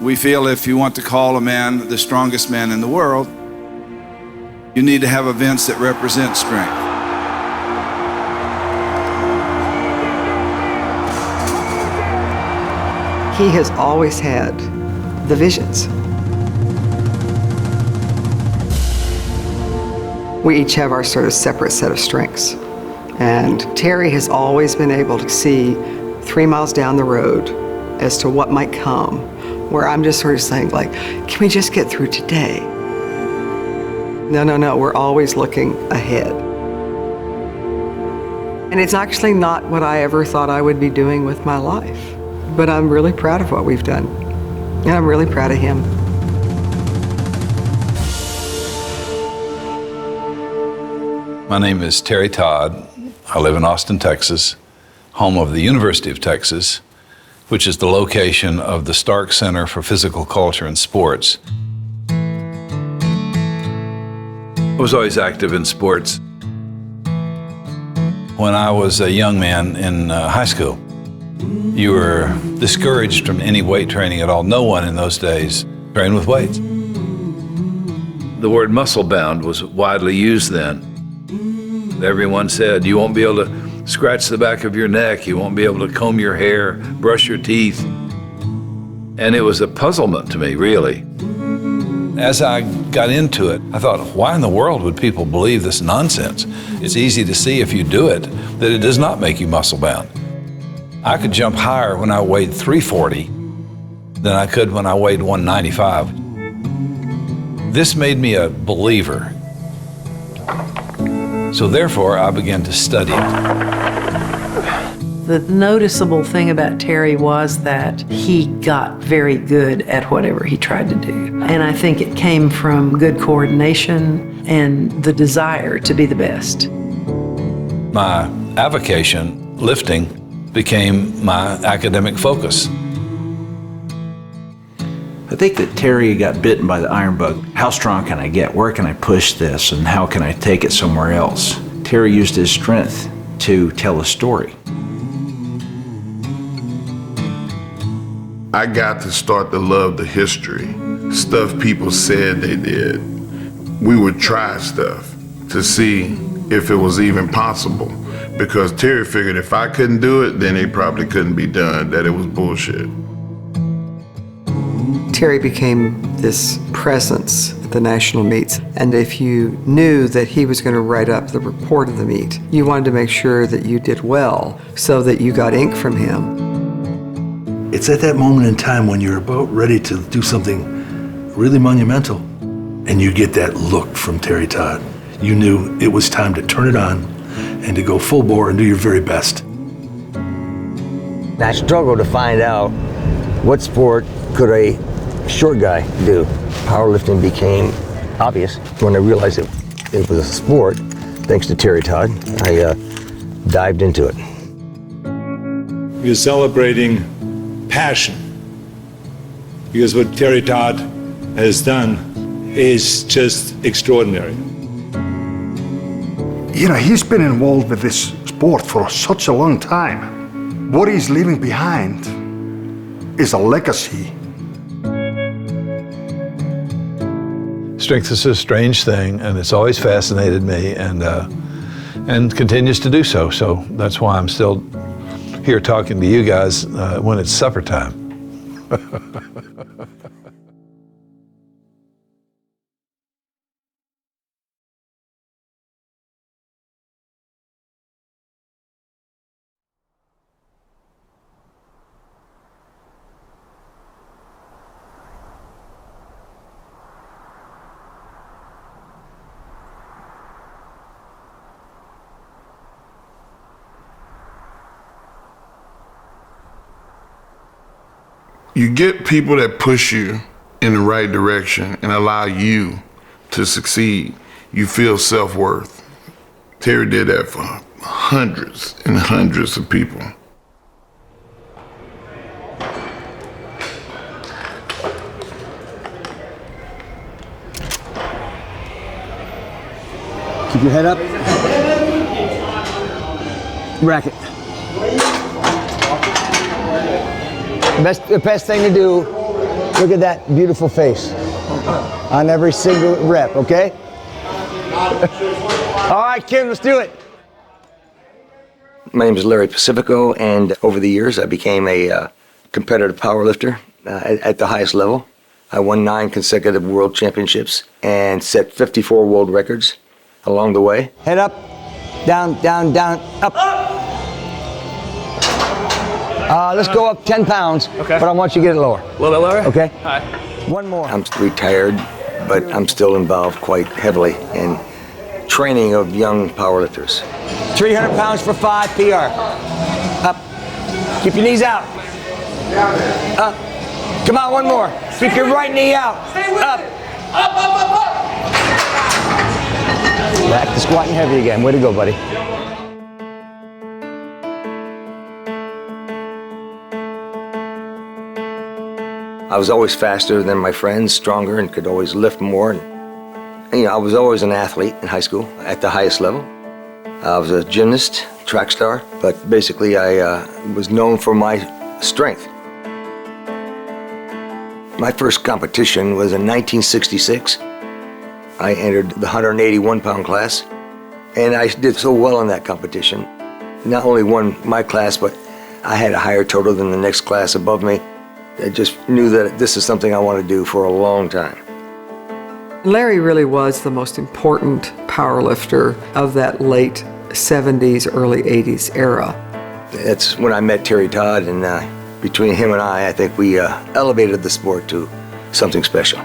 We feel if you want to call a man the strongest man in the world, you need to have events that represent strength. He has always had the visions. We each have our sort of separate set of strengths. And Terry has always been able to see 3 miles down the road as to what might come, where I'm just sort of saying, like, can we just get through today? No, we're always looking ahead. And it's actually not what I ever thought I would be doing with my life. But I'm really proud of what we've done. And I'm really proud of him. My name is Terry Todd. I live in Austin, Texas, home of the University of Texas, which is the location of the Stark Center for Physical Culture and Sports. I was always active in sports. When I was a young man in high school, you were discouraged from any weight training at all. No one in those days trained with weights. The word muscle bound was widely used then. Everyone said, you won't be able to scratch the back of your neck, you won't be able to comb your hair, brush your teeth. And it was a puzzlement to me, really. As I got into it, I thought, why in the world would people believe this nonsense? It's easy to see if you do it that it does not make you muscle bound. I could jump higher when I weighed 340 than I could when I weighed 195. This made me a believer. So therefore, I began to study it. The noticeable thing about Terry was that he got very good at whatever he tried to do. And I think it came from good coordination and the desire to be the best. My avocation, lifting, became my academic focus. I think that Terry got bitten by the iron bug. How strong can I get? Where can I push this? And how can I take it somewhere else? Terry used his strength to tell a story. I got to start to love the history, stuff people said they did. We would try stuff to see if it was even possible, because Terry figured if I couldn't do it, then it probably couldn't be done, that it was bullshit. Terry became this presence at the national meets, and if you knew that he was going to write up the report of the meet, you wanted to make sure that you did well so that you got ink from him. It's at that moment in time when you're about ready to do something really monumental, and you get that look from Terry Todd. You knew it was time to turn it on and to go full bore and do your very best. I struggled to find out what sport could a short guy do. Powerlifting became obvious when I realized it was a sport. Thanks to Terry Todd, I dived into it. We're celebrating passion, because what Terry Todd has done is just extraordinary. You know, he's been involved with this sport for such a long time. What he's leaving behind is a legacy. Strength is a strange thing, and it's always fascinated me, and continues to do so. So that's why I'm still here talking to you guys when it's supper time. You get people that push you in the right direction and allow you to succeed. You feel self-worth. Terry did that for hundreds and hundreds of people. Keep your head up. Racket. The best thing to do Look at that beautiful face on every single rep, okay? All right, kid, let's do it. My name is Larry Pacifico, and over the years I became a competitive powerlifter at the highest level. I won 9 consecutive world championships and set 54 world records along the way. Head up, down, down, down, up. Let's go up 10 pounds, but I want you to get it lower. A little bit lower? Okay. All right. One more. I'm retired, but I'm still involved quite heavily in training of young powerlifters. 300 pounds for 5 PR. Up. Keep your knees out. Up. Come on, one more. Keep your right knee out. Up. Up. Back to squatting heavy again. Way to go, buddy. I was always faster than my friends, stronger, and could always lift more. And, I was always an athlete in high school at the highest level. I was a gymnast, track star, but basically I was known for my strength. My first competition was in 1966. I entered the 181-pound class, and I did so well in that competition. Not only won my class, but I had a higher total than the next class above me. I just knew that this is something I want to do for a long time. Larry really was the most important powerlifter of that late 70s, early 80s era. That's when I met Terry Todd, and between him and I think we elevated the sport to something special.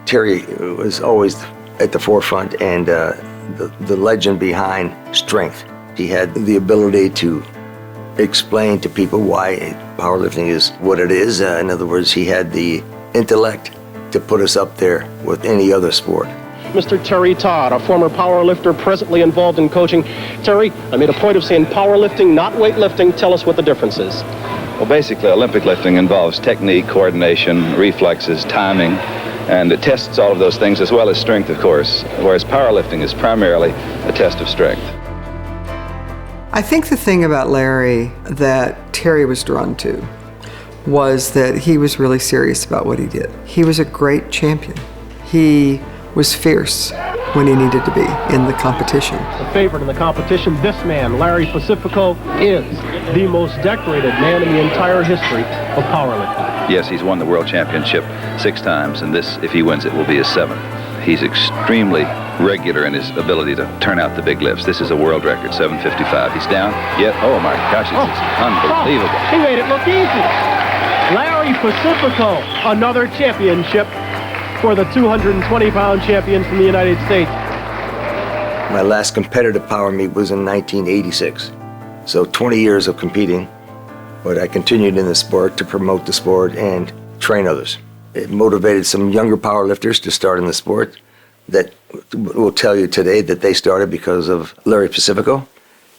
Terry was always at the forefront and the legend behind strength. He had the ability to explain to people why powerlifting is what it is. In other words, he had the intellect to put us up there with any other sport. Mr. Terry Todd, a former powerlifter presently involved in coaching. Terry, I made a point of saying powerlifting, not weightlifting. Tell us what the difference is. Well, basically, Olympic lifting involves technique, coordination, reflexes, timing, and it tests all of those things as well as strength, of course, whereas powerlifting is primarily a test of strength. I think the thing about Larry that Terry was drawn to was that he was really serious about what he did. He was a great champion. He was fierce when he needed to be in the competition. The favorite in the competition, this man, Larry Pacifico, is the most decorated man in the entire history of powerlifting. Yes, he's won the world championship 6 times, and this, if he wins it, will be his 7th. He's extremely regular in his ability to turn out the big lifts. This is a world record, 755. He's down, yet, oh my gosh, it's unbelievable. He made it look easy. Larry Pacifico, another championship for the 220-pound champion from the United States. My last competitive power meet was in 1986. So 20 years of competing, but I continued in the sport to promote the sport and train others. It motivated some younger powerlifters to start in the sport that will tell you today that they started because of Larry Pacifico,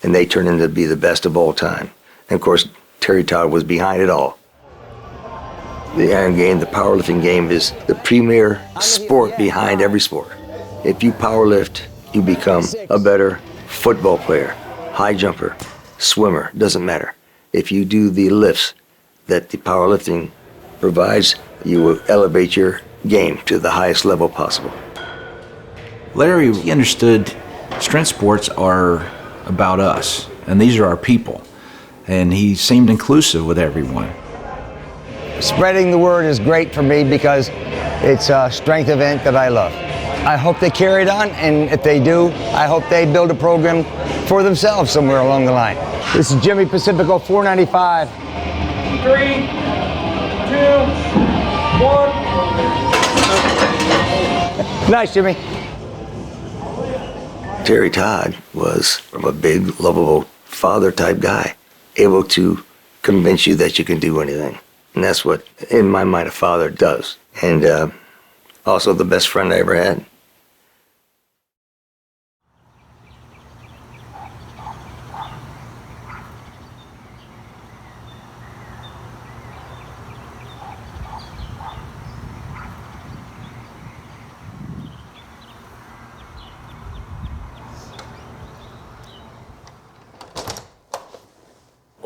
and they turned into be the best of all time. And of course, Terry Todd was behind it all. The iron game, the powerlifting game, is the premier sport behind every sport. If you powerlift, you become a better football player, high jumper, swimmer, doesn't matter. If you do the lifts that the powerlifting provides, you will elevate your game to the highest level possible. Larry, he understood strength sports are about us, and these are our people. And he seemed inclusive with everyone. Spreading the word is great for me because it's a strength event that I love. I hope they carry it on, and if they do, I hope they build a program for themselves somewhere along the line. This is Jimmy Pacifico, 495. 3, 2, 1. Nice, Jimmy. Terry Todd was a big, lovable father-type guy, able to convince you that you can do anything. And that's what, in my mind, a father does. And also the best friend I ever had.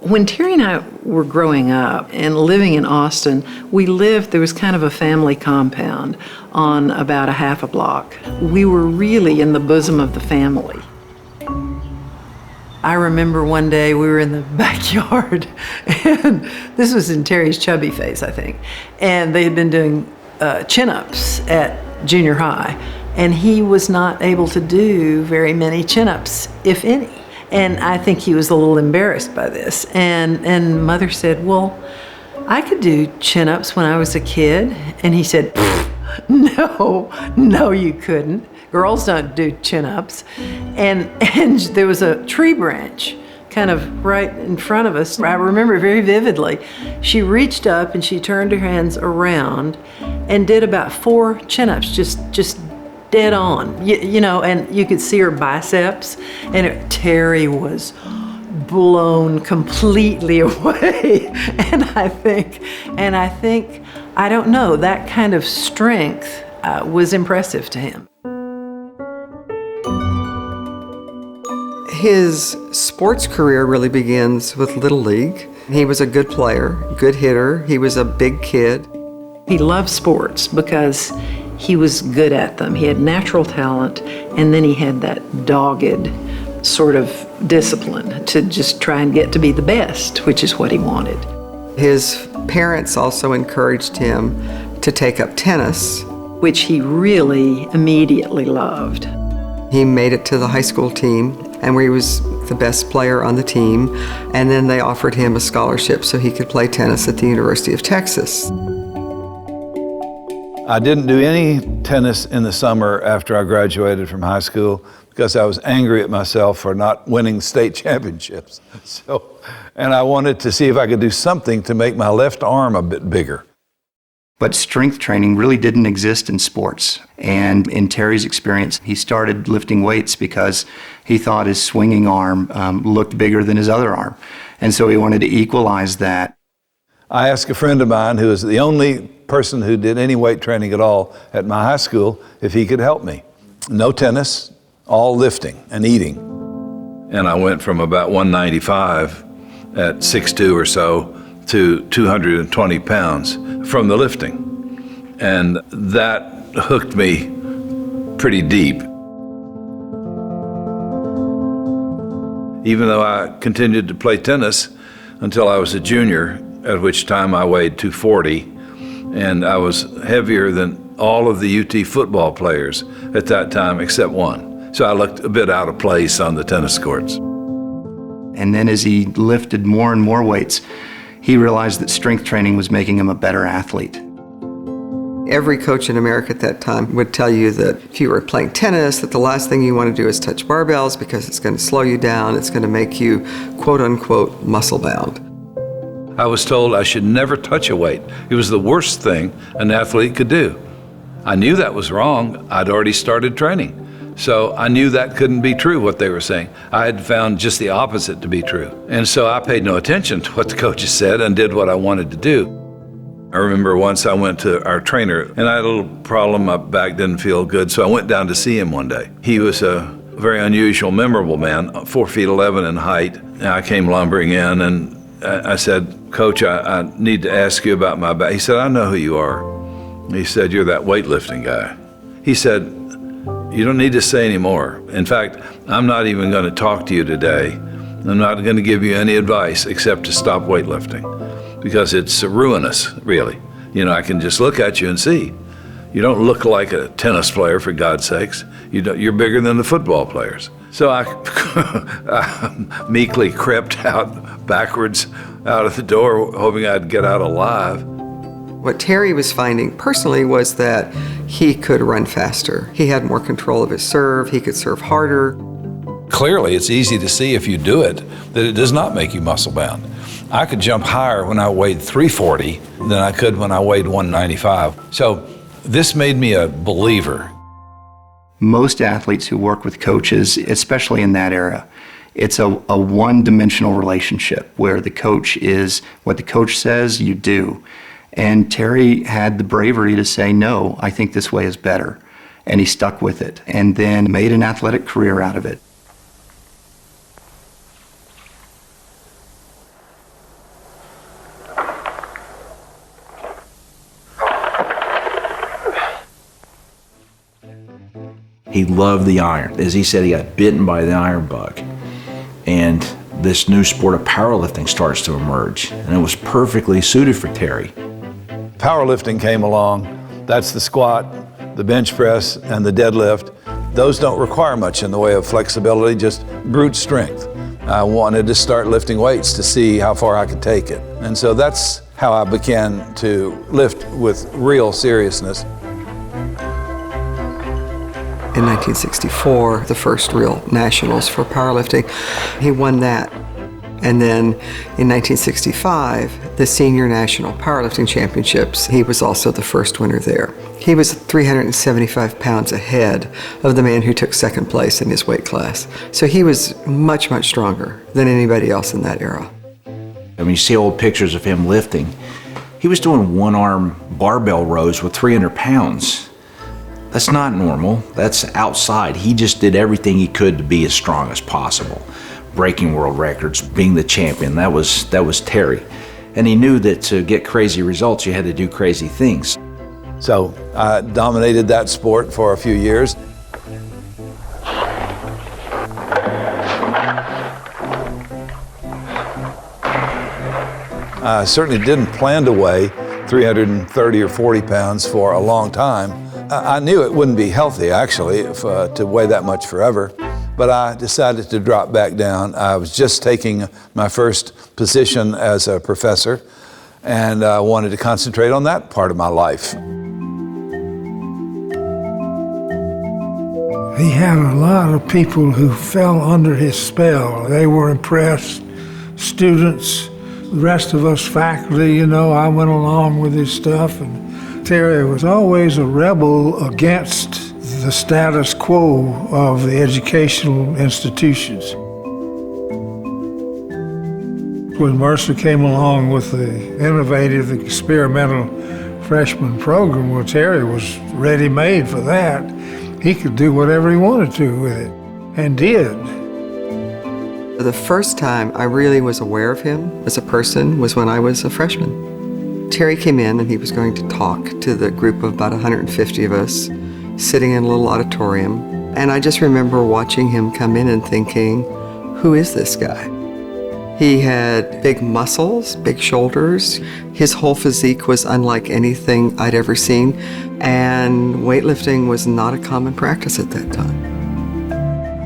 When Terry and I were growing up and living in Austin, there was kind of a family compound on about a half a block. We were really in the bosom of the family. I remember one day we were in the backyard, and this was in Terry's chubby phase, I think, and they had been doing chin-ups at junior high, and he was not able to do very many chin-ups, if any. And I think he was a little embarrassed by this. And Mother said, well, I could do chin-ups when I was a kid. And he said, no, you couldn't. Girls don't do chin-ups. And there was a tree branch kind of right in front of us. I remember very vividly. She reached up and she turned her hands around and did about 4 chin-ups, just dead on, you know, and you could see her biceps, and Terry was blown completely away. And I think, I don't know, that kind of strength was impressive to him. His sports career really begins with Little League. He was a good player, good hitter. He was a big kid. He loved sports because he was good at them. He had natural talent, and then he had that dogged sort of discipline to just try and get to be the best, which is what he wanted. His parents also encouraged him to take up tennis, which he really immediately loved. He made it to the high school team, and where he was the best player on the team, and then they offered him a scholarship so he could play tennis at the University of Texas. I didn't do any tennis in the summer after I graduated from high school because I was angry at myself for not winning state championships. And I wanted to see if I could do something to make my left arm a bit bigger. But strength training really didn't exist in sports. And in Terry's experience, he started lifting weights because he thought his swinging arm looked bigger than his other arm. And so he wanted to equalize that. I asked a friend of mine who was the only person who did any weight training at all at my high school if he could help me. No tennis, all lifting and eating. And I went from about 195 at 6'2" or so to 220 pounds from the lifting. And that hooked me pretty deep. Even though I continued to play tennis until I was a junior, at which time I weighed 240, and I was heavier than all of the UT football players at that time except one. So I looked a bit out of place on the tennis courts. And then as he lifted more and more weights, he realized that strength training was making him a better athlete. Every coach in America at that time would tell you that if you were playing tennis, that the last thing you want to do is touch barbells because it's going to slow you down, it's going to make you quote-unquote muscle-bound. I was told I should never touch a weight. It was the worst thing an athlete could do. I knew that was wrong. I'd already started training. So I knew that couldn't be true, what they were saying. I had found just the opposite to be true. And so I paid no attention to what the coaches said and did what I wanted to do. I remember once I went to our trainer, and I had a little problem. My back didn't feel good, so I went down to see him one day. He was a very unusual, memorable man, 4'11" in height. And I came lumbering in, and I said, "Coach, I need to ask you about my back." He said, "I know who you are." He said, "You're that weightlifting guy." He said, "You don't need to say any more. In fact, I'm not even going to talk to you today. I'm not going to give you any advice except to stop weightlifting because it's ruinous, really. You know, I can just look at you and see. You don't look like a tennis player, for God's sakes. You're bigger than the football players." So I meekly crept out backwards out of the door, hoping I'd get out alive. What Terry was finding personally was that he could run faster. He had more control of his serve. He could serve harder. Clearly, it's easy to see if you do it that it does not make you muscle-bound. I could jump higher when I weighed 340 than I could when I weighed 195. So this made me a believer. Most athletes who work with coaches, especially in that era, it's a one-dimensional relationship where the coach is what the coach says, you do. And Terry had the bravery to say, "No, I think this way is better." And he stuck with it and then made an athletic career out of it. He loved the iron. As he said, he got bitten by the iron bug. And this new sport of powerlifting starts to emerge. And it was perfectly suited for Terry. Powerlifting came along. That's the squat, the bench press, and the deadlift. Those don't require much in the way of flexibility, just brute strength. I wanted to start lifting weights to see how far I could take it. And so that's how I began to lift with real seriousness. In 1964, the first real nationals for powerlifting, he won that. And then in 1965, the Senior National Powerlifting Championships, he was also the first winner there. He was 375 pounds ahead of the man who took second place in his weight class. So he was much, much stronger than anybody else in that era. I mean, you see old pictures of him lifting. He was doing one-arm barbell rows with 300 pounds. That's not normal. That's outside. He just did everything he could to be as strong as possible. Breaking world records, being the champion, that was Terry. And he knew that to get crazy results, you had to do crazy things. So I dominated that sport for a few years. I certainly didn't plan to weigh 330 or 40 pounds for a long time. I knew it wouldn't be healthy, actually, to weigh that much forever. But I decided to drop back down. I was just taking my first position as a professor, and I wanted to concentrate on that part of my life. He had a lot of people who fell under his spell. They were impressed, students, the rest of us faculty, I went along with his stuff. And Terry was always a rebel against the status quo of the educational institutions. When Mercer came along with the innovative experimental freshman program, well, Terry was ready-made for that. He could do whatever he wanted to with it, and did. The first time I really was aware of him as a person was when I was a freshman. Terry came in and he was going to talk to the group of about 150 of us sitting in a little auditorium. And I just remember watching him come in and thinking, who is this guy? He had big muscles, big shoulders. His whole physique was unlike anything I'd ever seen. And weightlifting was not a common practice at that time.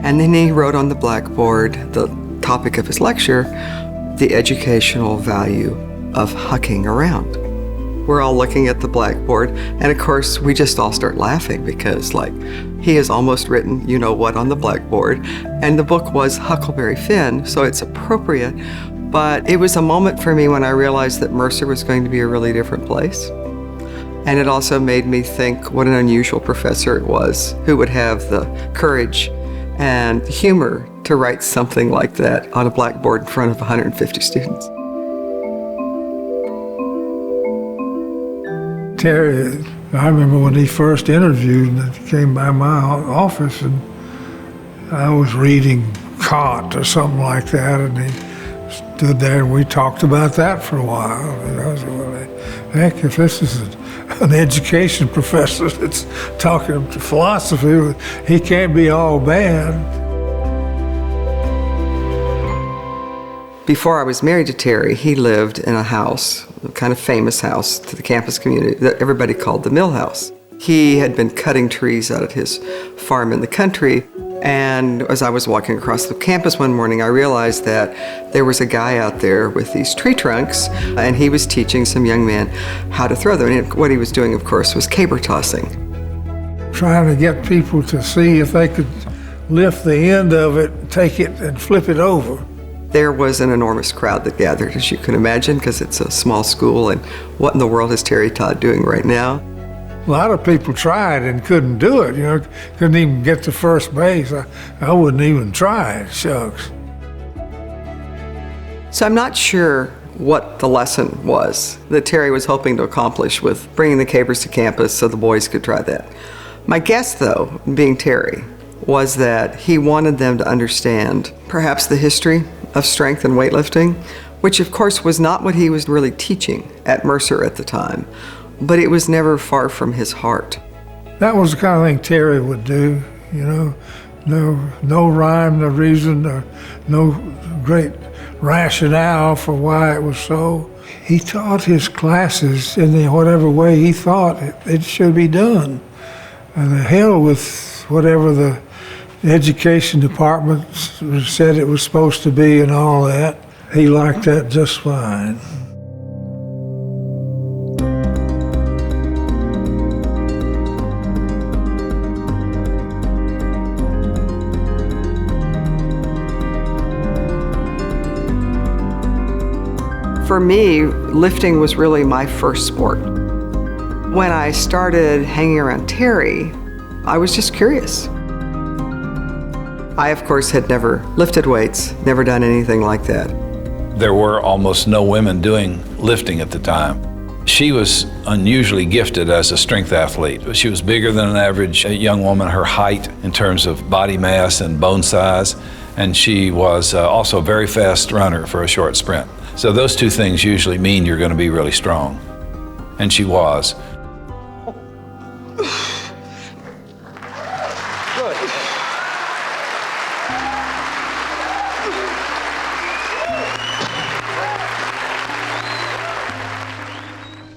And then he wrote on the blackboard, the topic of his lecture, the educational value of hucking around. We're all looking at the blackboard, and of course, we just all start laughing because, he has almost written you-know-what on the blackboard, and the book was Huckleberry Finn, so it's appropriate, but it was a moment for me when I realized that Mercer was going to be a really different place. And it also made me think what an unusual professor it was who would have the courage and humor to write something like that on a blackboard in front of 150 students. Terry, I remember when he first interviewed, and he came by my office, and I was reading Kant or something like that, and he stood there and we talked about that for a while. And I was like, well, heck, if this is an education professor that's talking to philosophy, he can't be all bad. Before I was married to Terry, he lived in a house, a kind of famous house to the campus community that everybody called the Mill House. He had been cutting trees out at his farm in the country, and as I was walking across the campus one morning, I realized that there was a guy out there with these tree trunks, and he was teaching some young men how to throw them. And what he was doing, of course, was caber tossing. Trying to get people to see if they could lift the end of it, take it, and flip it over. There was an enormous crowd that gathered, as you can imagine, because it's a small school, and what in the world is Terry Todd doing right now? A lot of people tried and couldn't do it, couldn't even get to first base. I wouldn't even try, shucks. So I'm not sure what the lesson was that Terry was hoping to accomplish with bringing the capers to campus so the boys could try that. My guess, though, being Terry, was that he wanted them to understand perhaps the history of strength and weightlifting, which of course was not what he was really teaching at Mercer at the time, but it was never far from his heart. That was the kind of thing Terry would do. you know, no rhyme, no reason, no great rationale for why it was so. He taught his classes in whatever way he thought it should be done. And the hell with whatever the education department said it was supposed to be and all that. He liked that just fine. For me, lifting was really my first sport. When I started hanging around Terry, I was just curious. I, of course, had never lifted weights, never done anything like that. There were almost no women doing lifting at the time. She was unusually gifted as a strength athlete. She was bigger than an average young woman, her height in terms of body mass and bone size, and she was also a very fast runner for a short sprint. So those two things usually mean you're going to be really strong. And she was.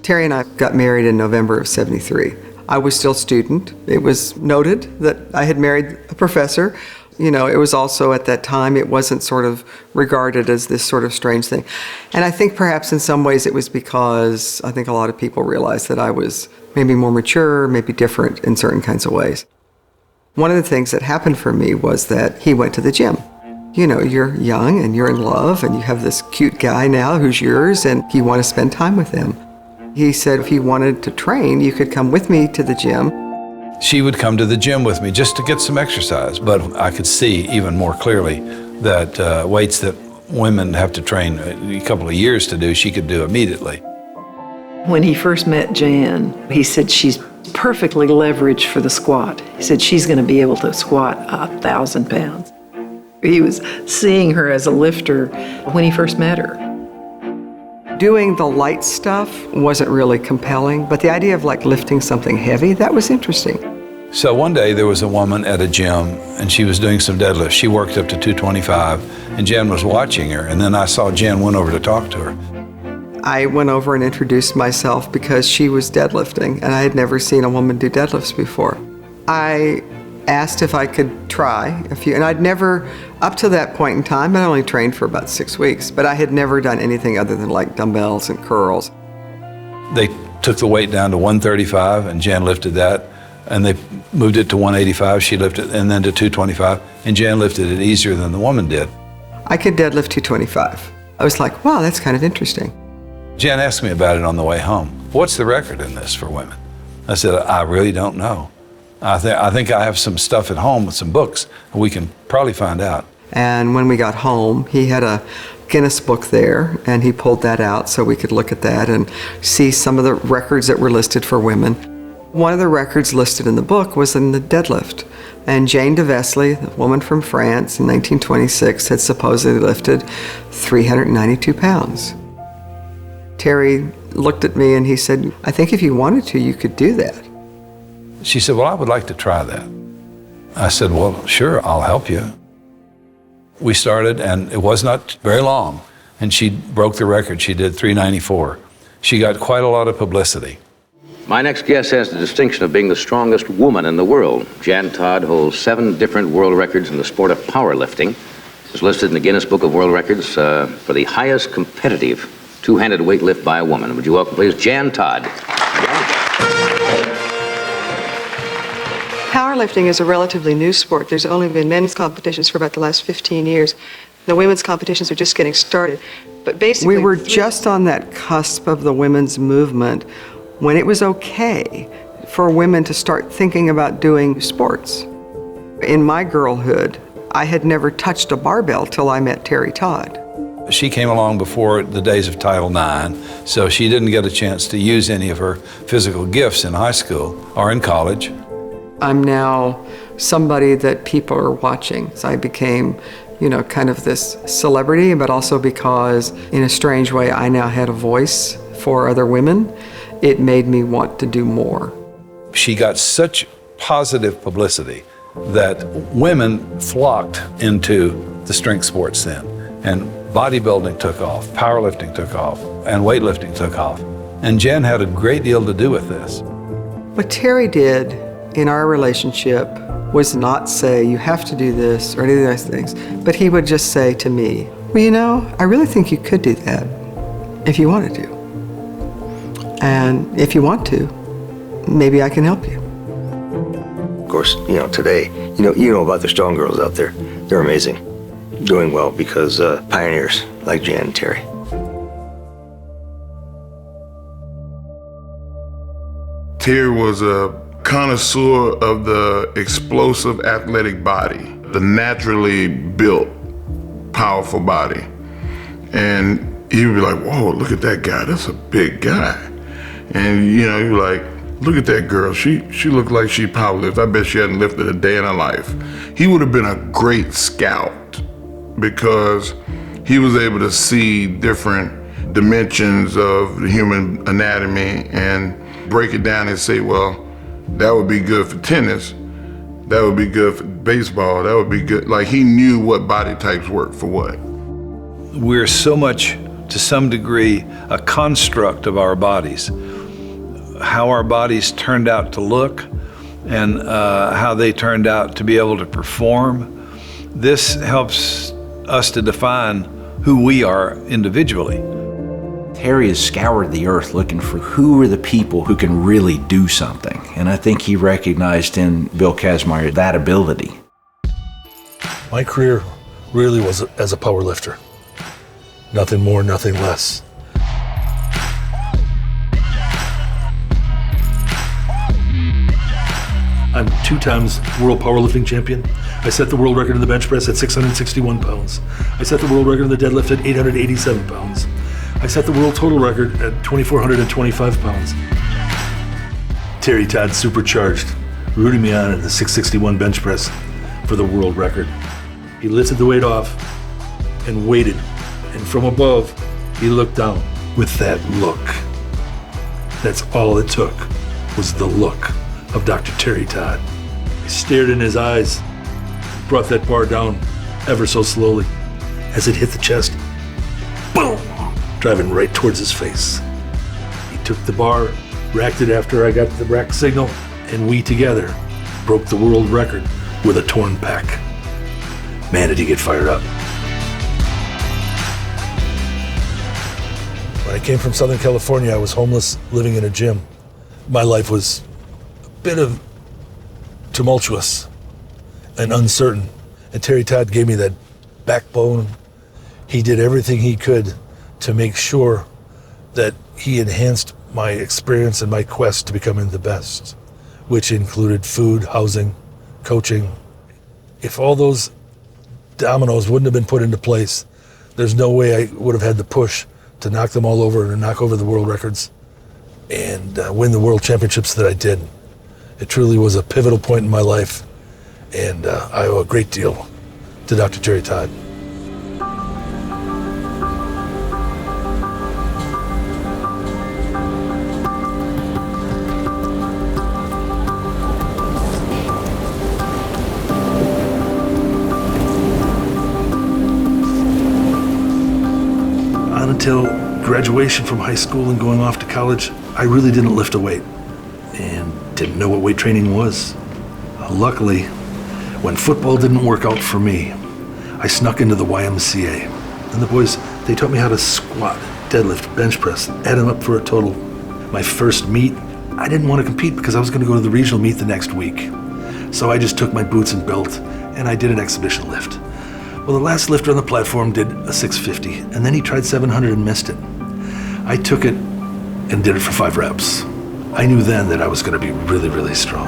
Terry and I got married in November of '73. I was still a student. It was noted that I had married a professor. You know, it was also at that time, it wasn't sort of regarded as this sort of strange thing. And I think perhaps in some ways it was because I think a lot of people realized that I was maybe more mature, maybe different in certain kinds of ways. One of the things that happened for me was that he went to the gym. You know, you're young and you're in love and you have this cute guy now who's yours and you want to spend time with him. He said if you wanted to train, you could come with me to the gym. She would come to the gym with me just to get some exercise, but I could see even more clearly that weights that women have to train a couple of years to do, she could do immediately. When he first met Jan, he said she's perfectly leveraged for the squat. He said she's going to be able to squat 1,000 pounds. He was seeing her as a lifter when he first met her. Doing the light stuff wasn't really compelling, but the idea of like lifting something heavy, that was interesting. So one day there was a woman at a gym and she was doing some deadlifts. She worked up to 225 and Jan was watching her, and then I saw Jan went over to talk to her. I went over and introduced myself because she was deadlifting and I had never seen a woman do deadlifts before. I asked if I could try a few, and I'd never, up to that point in time, I only trained for about 6 weeks, but I had never done anything other than like dumbbells and curls. They took the weight down to 135 and Jan lifted that, and they moved it to 185, she lifted, and then to 225, and Jan lifted it easier than the woman did. I could deadlift 225. I was like, wow, that's kind of interesting. Jan asked me about it on the way home. What's the record in this for women? I said, I really don't know. I think I have some stuff at home with some books, and we can probably find out. And when we got home, he had a Guinness book there, and he pulled that out so we could look at that and see some of the records that were listed for women. One of the records listed in the book was in the deadlift. And Jane de Vesely, the woman from France in 1926, had supposedly lifted 392 pounds. Terry looked at me and he said, I think if you wanted to, you could do that. She said, well, I would like to try that. I said, well, sure, I'll help you. We started, and it was not very long, and she broke the record. She did 394. She got quite a lot of publicity. My next guest has the distinction of being the strongest woman in the world. Jan Todd holds 7 different world records in the sport of powerlifting. She's listed in the Guinness Book of World Records for the highest competitive two-handed weight lift by a woman. Would you welcome, please, Jan Todd. Powerlifting is a relatively new sport. There's only been men's competitions for about the last 15 years. The women's competitions are just getting started. But basically, we were just on that cusp of the women's movement when it was okay for women to start thinking about doing sports. In my girlhood, I had never touched a barbell till I met Terry Todd. She came along before the days of Title IX, so she didn't get a chance to use any of her physical gifts in high school or in college. I'm now somebody that people are watching. So I became, kind of this celebrity, but also because in a strange way, I now had a voice for other women. It made me want to do more. She got such positive publicity that women flocked into the strength sports then. And bodybuilding took off, powerlifting took off, and weightlifting took off. And Jan had a great deal to do with this. What Terry did in our relationship was not say, you have to do this or any of those things, but he would just say to me, well, you know, I really think you could do that if you wanted to. And if you want to, maybe I can help you. Of course, today, you know about the strong girls out there. They're amazing, doing well because pioneers like Jan and Terry. Terry was a connoisseur of the explosive athletic body, the naturally built, powerful body. And he would be like, whoa, look at that guy, that's a big guy. And you're like, look at that girl, she looked like she powerlifted. I bet she hadn't lifted a day in her life. He would have been a great scout because he was able to see different dimensions of the human anatomy and break it down and say, well, that would be good for tennis, that would be good for baseball, that would be good. Like, he knew what body types work for what. We're so much, to some degree, a construct of our bodies. How our bodies turned out to look and how they turned out to be able to perform. This helps us to define who we are individually. Terry has scoured the earth looking for who are the people who can really do something. And I think he recognized in Bill Kazmaier that ability. My career really was as a power lifter. Nothing more, nothing less. I'm 2 times world powerlifting champion. I set the world record in the bench press at 661 pounds. I set the world record in the deadlift at 887 pounds. I set the world total record at 2,425 pounds. Terry Todd supercharged, rooting me on in the 661 bench press for the world record. He lifted the weight off and waited, and from above, he looked down with that look. That's all it took, was the look of Dr. Terry Todd. I stared in his eyes, brought that bar down ever so slowly. As it hit the chest, boom, driving right towards his face. He took the bar, racked it after I got the rack signal, and we together broke the world record with a torn pec. Man, did he get fired up. When I came from Southern California, I was homeless, living in a gym. My life was a bit of tumultuous and uncertain. And Terry Todd gave me that backbone. He did everything he could to make sure that he enhanced my experience and my quest to becoming the best, which included food, housing, coaching. If all those dominoes wouldn't have been put into place, there's no way I would have had the push to knock them all over and knock over the world records and win the world championships that I did. It truly was a pivotal point in my life, and I owe a great deal to Dr. Terry Todd. Until graduation from high school and going off to college, I really didn't lift a weight and didn't know what weight training was. Luckily, when football didn't work out for me, I snuck into the YMCA. And the boys, they taught me how to squat, deadlift, bench press, add them up for a total. My first meet, I didn't want to compete because I was going to go to the regional meet the next week. So I just took my boots and belt and I did an exhibition lift. Well, the last lifter on the platform did a 650, and then he tried 700 and missed it. I took it and did it for 5 reps. I knew then that I was going to be really, really strong.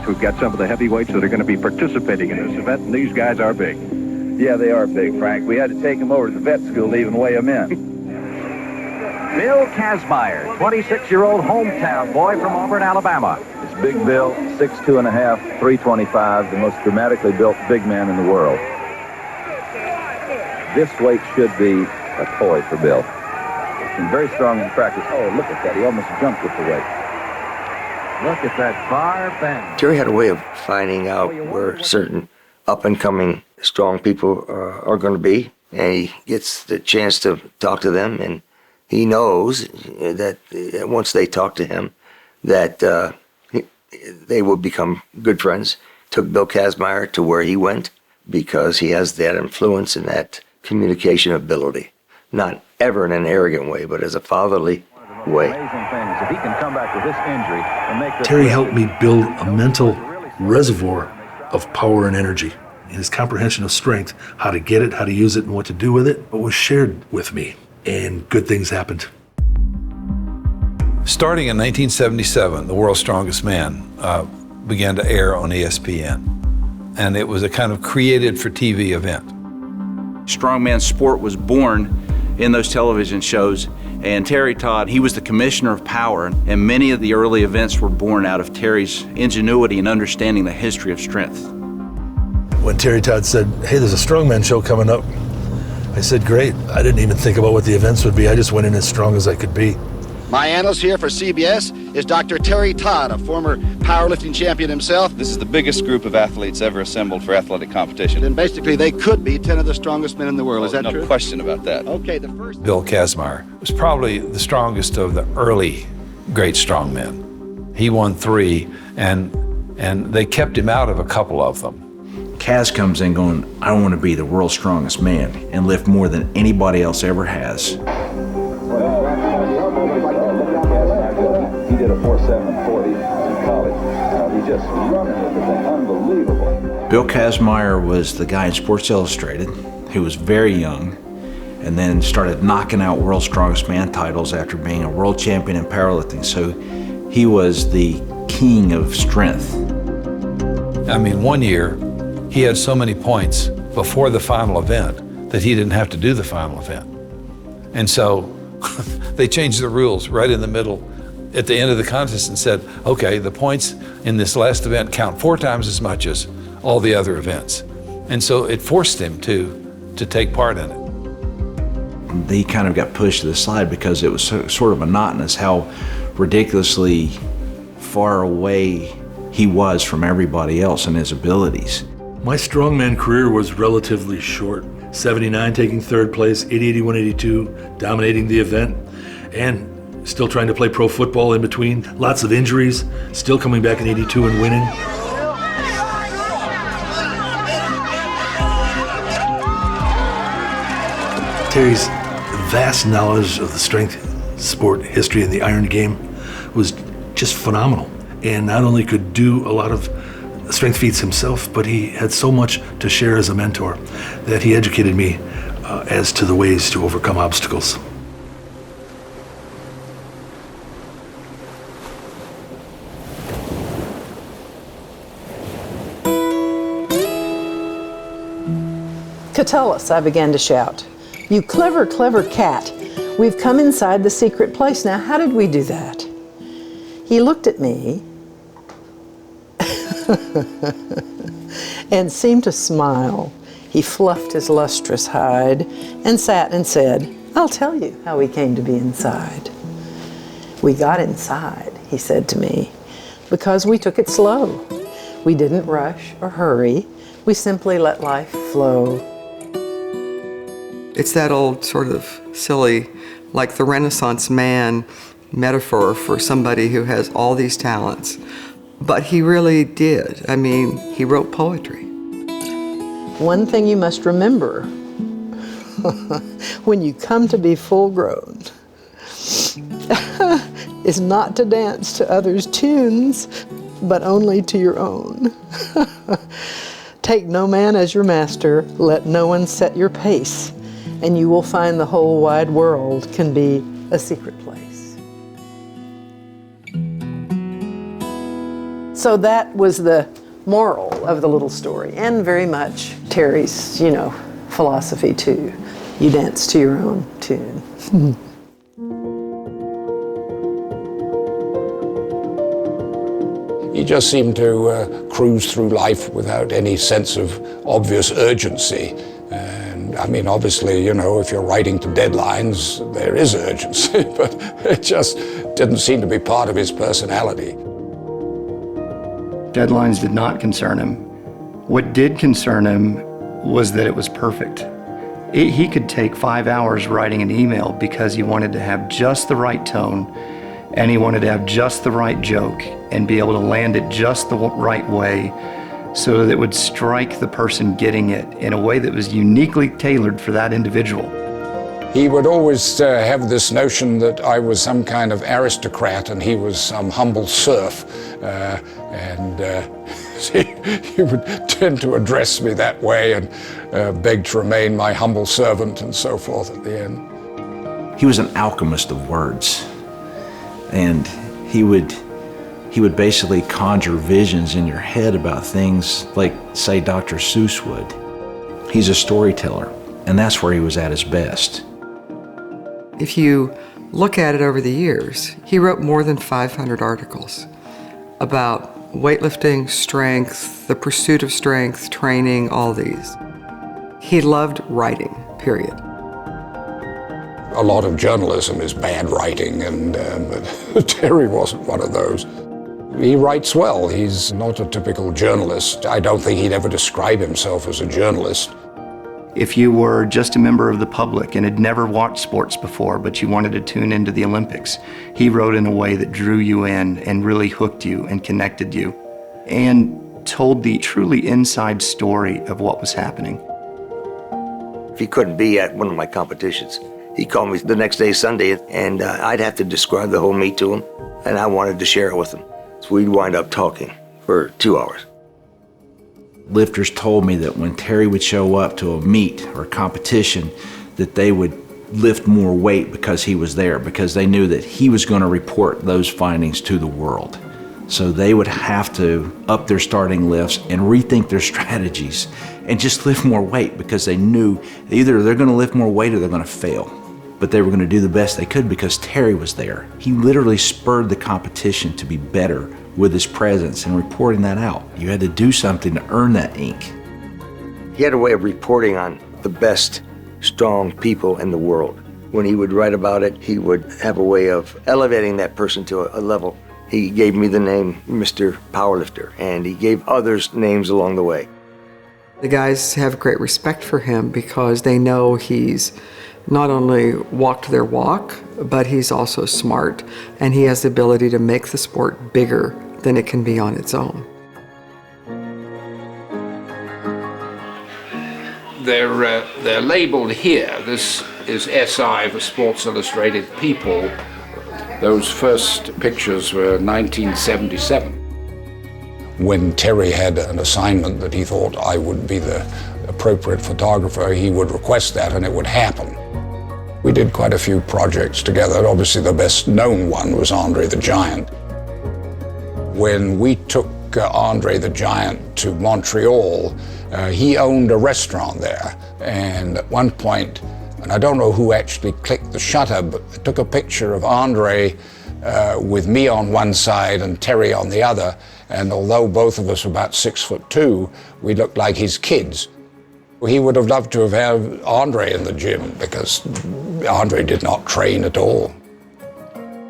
We've got some of the heavyweights that are going to be participating in this event, and these guys are big. Yeah, they are big, Frank. We had to take them over to the vet school to even weigh them in. Bill Kazmaier, 26-year-old hometown boy from Auburn, Alabama. It's Big Bill, 6'2½", 325, the most dramatically built big man in the world. This weight should be a toy for Bill. He's been very strong in practice. Oh, look at that. He almost jumped with the weight. Look at that far bend. Terry had a way of finding out where certain up-and-coming strong people are going to be, and he gets the chance to talk to them, and he knows that once they talk to him, that they will become good friends. Took Bill Kazmaier to where he went because he has that influence and that communication ability. Not ever in an arrogant way, but as a fatherly way. Amazing things. If he can come back with this injury and make this Terry helped me build a mental reservoir of power and energy. His comprehension of strength, how to get it, how to use it, and what to do with it, was shared with me, and good things happened. Starting in 1977, The World's Strongest Man began to air on ESPN, and it was a kind of created for TV event. Strongman sport was born in those television shows, and Terry Todd, he was the commissioner of power, and many of the early events were born out of Terry's ingenuity and understanding the history of strength. When Terry Todd said, hey, there's a strongman show coming up, I said, great. I didn't even think about what the events would be. I just went in as strong as I could be. My analyst here for CBS is Dr. Terry Todd, a former powerlifting champion himself. This is the biggest group of athletes ever assembled for athletic competition. And basically, they could be 10 of the strongest men in the world. Is that true? No question about that. Okay, the first... Bill Kasmar was probably the strongest of the early great strongmen. He won 3, and they kept him out of a couple of them. Kaz comes in going, I want to be the world's strongest man and lift more than anybody else ever has. He did a 4.740 in college. He just running everything, unbelievable. Bill Kazmaier was the guy in Sports Illustrated who was very young and then started knocking out World's Strongest Man titles after being a world champion in powerlifting. So he was the king of strength. I mean, one year, he had so many points before the final event that he didn't have to do the final event. And so they changed the rules right in the middle at the end of the contest and said, okay, the points in this last event count 4 times as much as all the other events. And so it forced him to take part in it. He kind of got pushed to the side because it was sort of monotonous how ridiculously far away he was from everybody else and his abilities. My strongman career was relatively short. 79 taking 3rd place, 80, 81, 82, dominating the event, and still trying to play pro football in between. Lots of injuries, still coming back in 82 and winning. Terry's vast knowledge of the strength sport history and the iron game was just phenomenal. And not only could do a lot of strength feats himself, but he had so much to share as a mentor that he educated me as to the ways to overcome obstacles. Catullus, I began to shout. You clever, clever cat. We've come inside the secret place. Now, how did we do that? He looked at me and seemed to smile. He fluffed his lustrous hide and sat and said, I'll tell you how we came to be inside. We got inside, he said to me, because we took it slow. We didn't rush or hurry. We simply let life flow. It's that old sort of silly, like the Renaissance man metaphor for somebody who has all these talents. But he really did. I mean, he wrote poetry. One thing you must remember when you come to be full grown is not to dance to others' tunes, but only to your own. Take no man as your master, let no one set your pace, and you will find the whole wide world can be a secret place. So that was the moral of the little story, and very much Terry's, philosophy too. You dance to your own tune. He just seemed to cruise through life without any sense of obvious urgency. And I mean, obviously, if you're writing to deadlines, there is urgency, but it just didn't seem to be part of his personality. Deadlines did not concern him. What did concern him was that it was perfect. He could take 5 hours writing an email because he wanted to have just the right tone and he wanted to have just the right joke and be able to land it just the right way so that it would strike the person getting it in a way that was uniquely tailored for that individual. He would always have this notion that I was some kind of aristocrat and he was some humble serf. He would tend to address me that way and beg to remain my humble servant and so forth at the end. He was an alchemist of words. And he would basically conjure visions in your head about things like, say, Dr. Seuss would. He's a storyteller, and that's where he was at his best. If you look at it over the years, he wrote more than 500 articles about weightlifting, strength, the pursuit of strength, training, all these. He loved writing, period. A lot of journalism is bad writing, and Terry wasn't one of those. He writes well. He's not a typical journalist. I don't think he'd ever describe himself as a journalist. If you were just a member of the public and had never watched sports before, but you wanted to tune into the Olympics, he wrote in a way that drew you in and really hooked you and connected you and told the truly inside story of what was happening. If he couldn't be at one of my competitions, he called me the next day, Sunday, and I'd have to describe the whole meet to him, and I wanted to share it with him. So we'd wind up talking for 2 hours. Lifters told me that when Terry would show up to a meet or a competition, that they would lift more weight because he was there, because they knew that he was going to report those findings to the world. So they would have to up their starting lifts and rethink their strategies and just lift more weight because they knew either they're going to lift more weight or they're going to fail. But they were going to do the best they could because Terry was there. He literally spurred the competition to be better with his presence and reporting that out. You had to do something to earn that ink. He had a way of reporting on the best strong people in the world. When he would write about it, he would have a way of elevating that person to a level. He gave me the name Mr. Powerlifter, and he gave others names along the way. The guys have great respect for him because they know he's not only walked their walk, but he's also smart, and he has the ability to make the sport bigger than it can be on its own. They're labeled here. This is SI for Sports Illustrated People. Those first pictures were 1977. When Terry had an assignment that he thought I would be the appropriate photographer, he would request that and it would happen. We did quite a few projects together. Obviously the best known one was Andre the Giant. When we took Andre the Giant to Montreal, he owned a restaurant there. And at one point, and I don't know who actually clicked the shutter, but I took a picture of Andre with me on one side and Terry on the other. And although both of us were about 6'2", we looked like his kids. He would have loved to have had Andre in the gym because Andre did not train at all.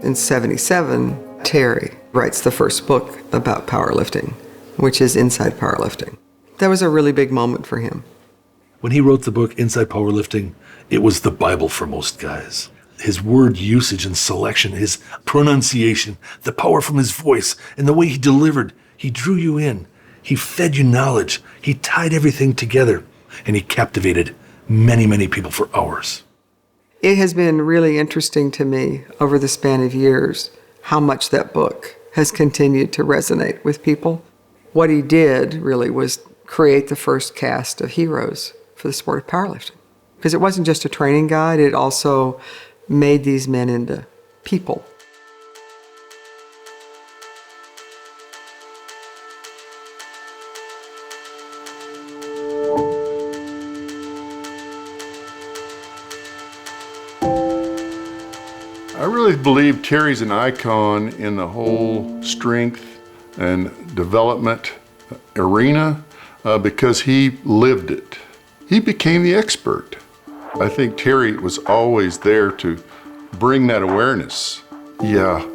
In '77, Terry writes the first book about powerlifting, which is Inside Powerlifting. That was a really big moment for him. When he wrote the book Inside Powerlifting, it was the Bible for most guys. His word usage and selection, his pronunciation, the power from his voice, and the way he delivered, he drew you in. He fed you knowledge. He tied everything together. And he captivated many, many people for hours. It has been really interesting to me over the span of years how much that book has continued to resonate with people. What he did really was create the first cast of heroes for the sport of powerlifting. Because it wasn't just a training guide, it also made these men into people. I really believe Terry's an icon in the whole strength and development arena because he lived it. He became the expert. I think Terry was always there to bring that awareness. Yeah,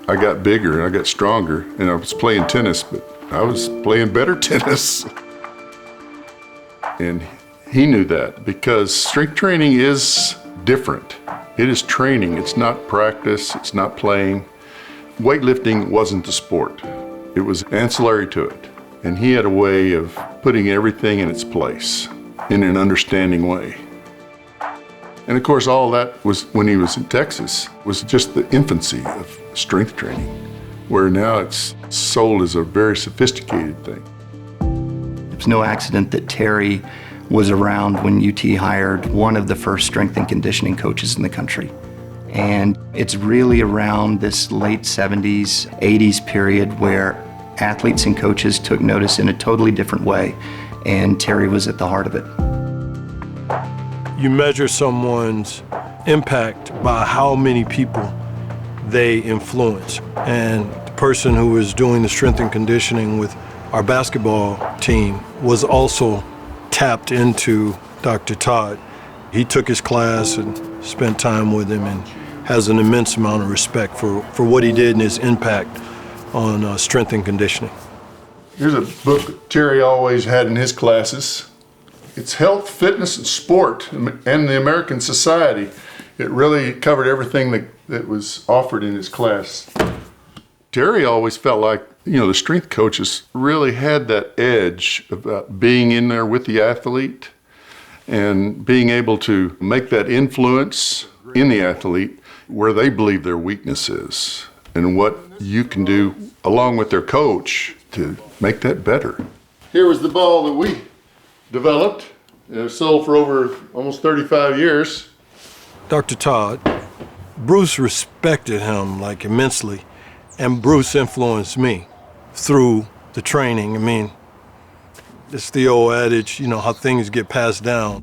I got bigger and I got stronger and I was playing tennis, but I was playing better tennis. And he knew that because strength training is different. It is training, it's not practice, it's not playing. Weightlifting wasn't the sport. It was ancillary to it. And he had a way of putting everything in its place in an understanding way. And of course, all that was, when he was in Texas, was just the infancy of strength training, where now it's sold as a very sophisticated thing. It's no accident that Terry was around when UT hired one of the first strength and conditioning coaches in the country. And it's really around this late 70s, 80s period where athletes and coaches took notice in a totally different way, and Terry was at the heart of it. You measure someone's impact by how many people they influence. And the person who was doing the strength and conditioning with our basketball team was also tapped into Dr. Todd. He took his class and spent time with him and has an immense amount of respect for what he did and his impact on strength and conditioning. Here's a book that Terry always had in his classes. It's Health, Fitness, and Sport and the American Society. It really covered everything that was offered in his class. Terry always felt like, the strength coaches really had that edge about being in there with the athlete and being able to make that influence in the athlete where they believe their weakness is and what you can do along with their coach to make that better. Here was the ball that we developed. It was sold for over almost 35 years. Dr. Todd, Bruce respected him immensely, and Bruce influenced me through the training. I mean, it's the old adage, how things get passed down.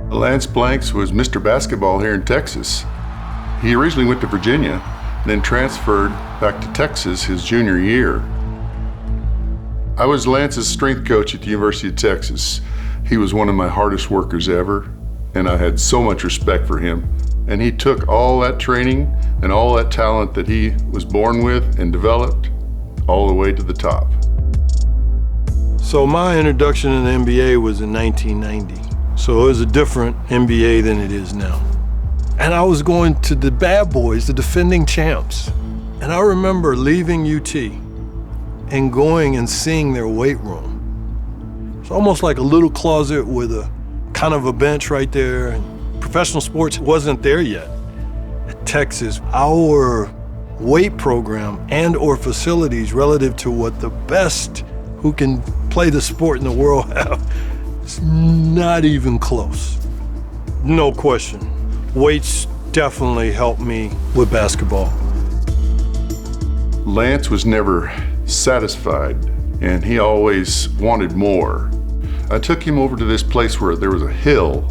Lance Blanks was Mr. Basketball here in Texas. He originally went to Virginia, then transferred back to Texas his junior year. I was Lance's strength coach at the University of Texas. He was one of my hardest workers ever, and I had so much respect for him. And he took all that training and all that talent that he was born with and developed all the way to the top. So my introduction to the NBA was in 1990. So it was a different NBA than it is now. And I was going to the bad boys, the defending champs. And I remember leaving UT and going and seeing their weight room. It's almost like a little closet with a kind of a bench right there. And professional sports wasn't there yet. At Texas, our weight program and or facilities relative to what the best who can play the sport in the world have, it's not even close. No question. Weights definitely helped me with basketball. Lance was never satisfied, and he always wanted more. I took him over to this place where there was a hill.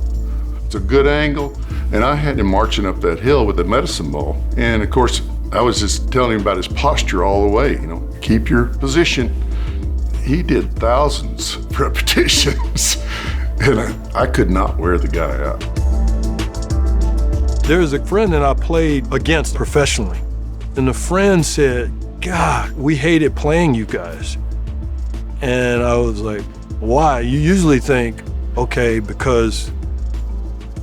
It's a good angle, and I had him marching up that hill with a medicine ball. And of course, I was just telling him about his posture all the way, keep your position. He did thousands of repetitions, and I could not wear the guy out. There's a friend that I played against professionally, and the friend said, God, we hated playing you guys. And I was like, why? You usually think, okay, because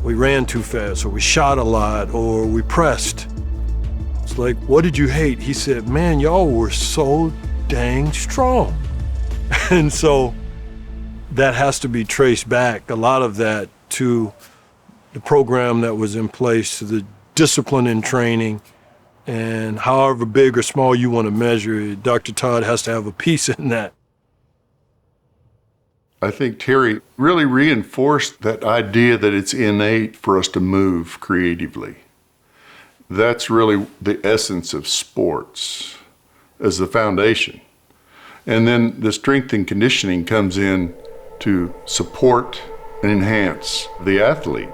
we ran too fast, or we shot a lot, or we pressed. It's like, what did you hate? He said, man, y'all were so dang strong. And so that has to be traced back, a lot of that, to the program that was in place, to the discipline in training, and however big or small you want to measure it, Dr. Todd has to have a piece in that. I think Terry really reinforced that idea that it's innate for us to move creatively. That's really the essence of sports as the foundation. And then the strength and conditioning comes in to support and enhance the athlete.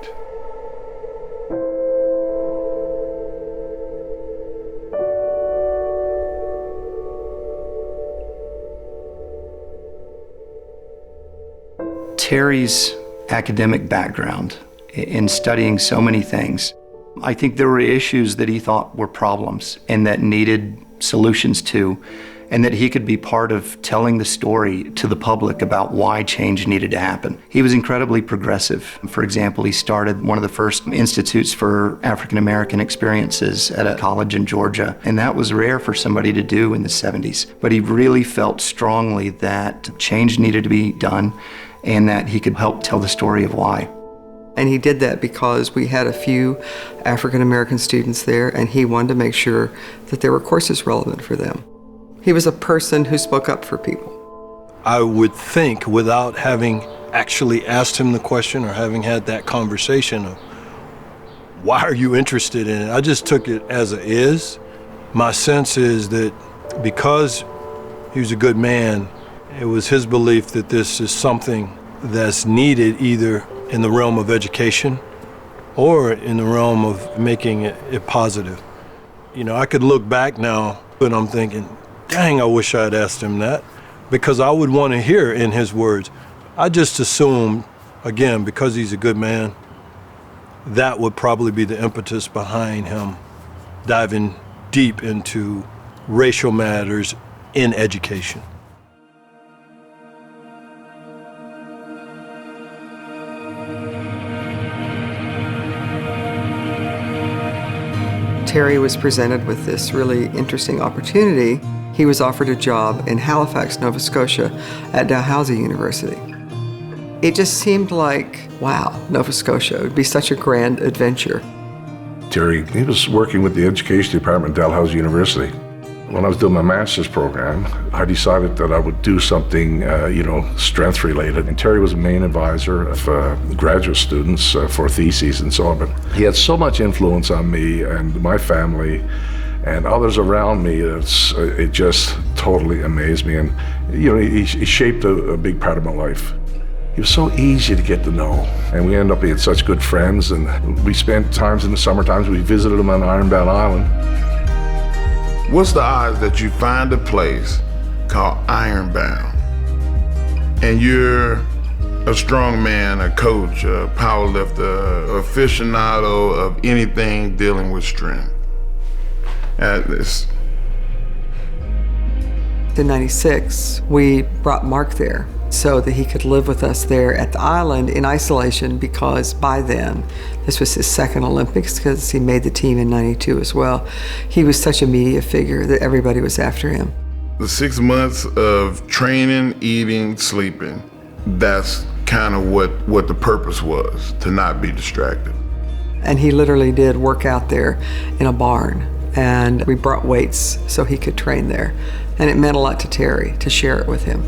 Terry's academic background in studying so many things I think there were issues that he thought were problems and that needed solutions to, and that he could be part of telling the story to the public about why change needed to happen. He was incredibly progressive. For example, he started one of the first institutes for African American experiences at a college in Georgia, and that was rare for somebody to do in the 70s. But he really felt strongly that change needed to be done and that he could help tell the story of why. And he did that because we had a few African American students there, and he wanted to make sure that there were courses relevant for them. He was a person who spoke up for people. I would think, without having actually asked him the question or having had that conversation of, why are you interested in it? I just took it as it is. My sense is that because he was a good man, it was his belief that this is something that's needed either in the realm of education or in the realm of making it positive. You know, I could look back now and I'm thinking, dang, I wish I had asked him that, because I would want to hear in his words. I just assumed, again, because he's a good man, that would probably be the impetus behind him diving deep into racial matters in education. Terry was presented with this really interesting opportunity. He was offered a job in Halifax, Nova Scotia at Dalhousie University. It just seemed like, wow, Nova Scotia would be such a grand adventure. Terry, he was working with the education department at Dalhousie University. When I was doing my master's program, I decided that I would do something, strength related. And Terry was a main advisor of graduate students for theses and so on. But he had so much influence on me and my family and others around me. It just totally amazed me. And, he shaped a big part of my life. He was so easy to get to know. And we ended up being such good friends. And we spent times in the summer times, we visited him on Ironbound Island. What's the odds that you find a place called Ironbound and you're a strong man, a coach, a powerlifter, aficionado of anything dealing with strength? In '96, we brought Mark there so that he could live with us there at the island in isolation, because by then, this was his second Olympics, because he made the team in '92 as well. He was such a media figure that everybody was after him. The 6 months of training, eating, sleeping, that's kind of what the purpose was, to not be distracted. And he literally did work out there in a barn, and we brought weights so he could train there. And it meant a lot to Terry to share it with him.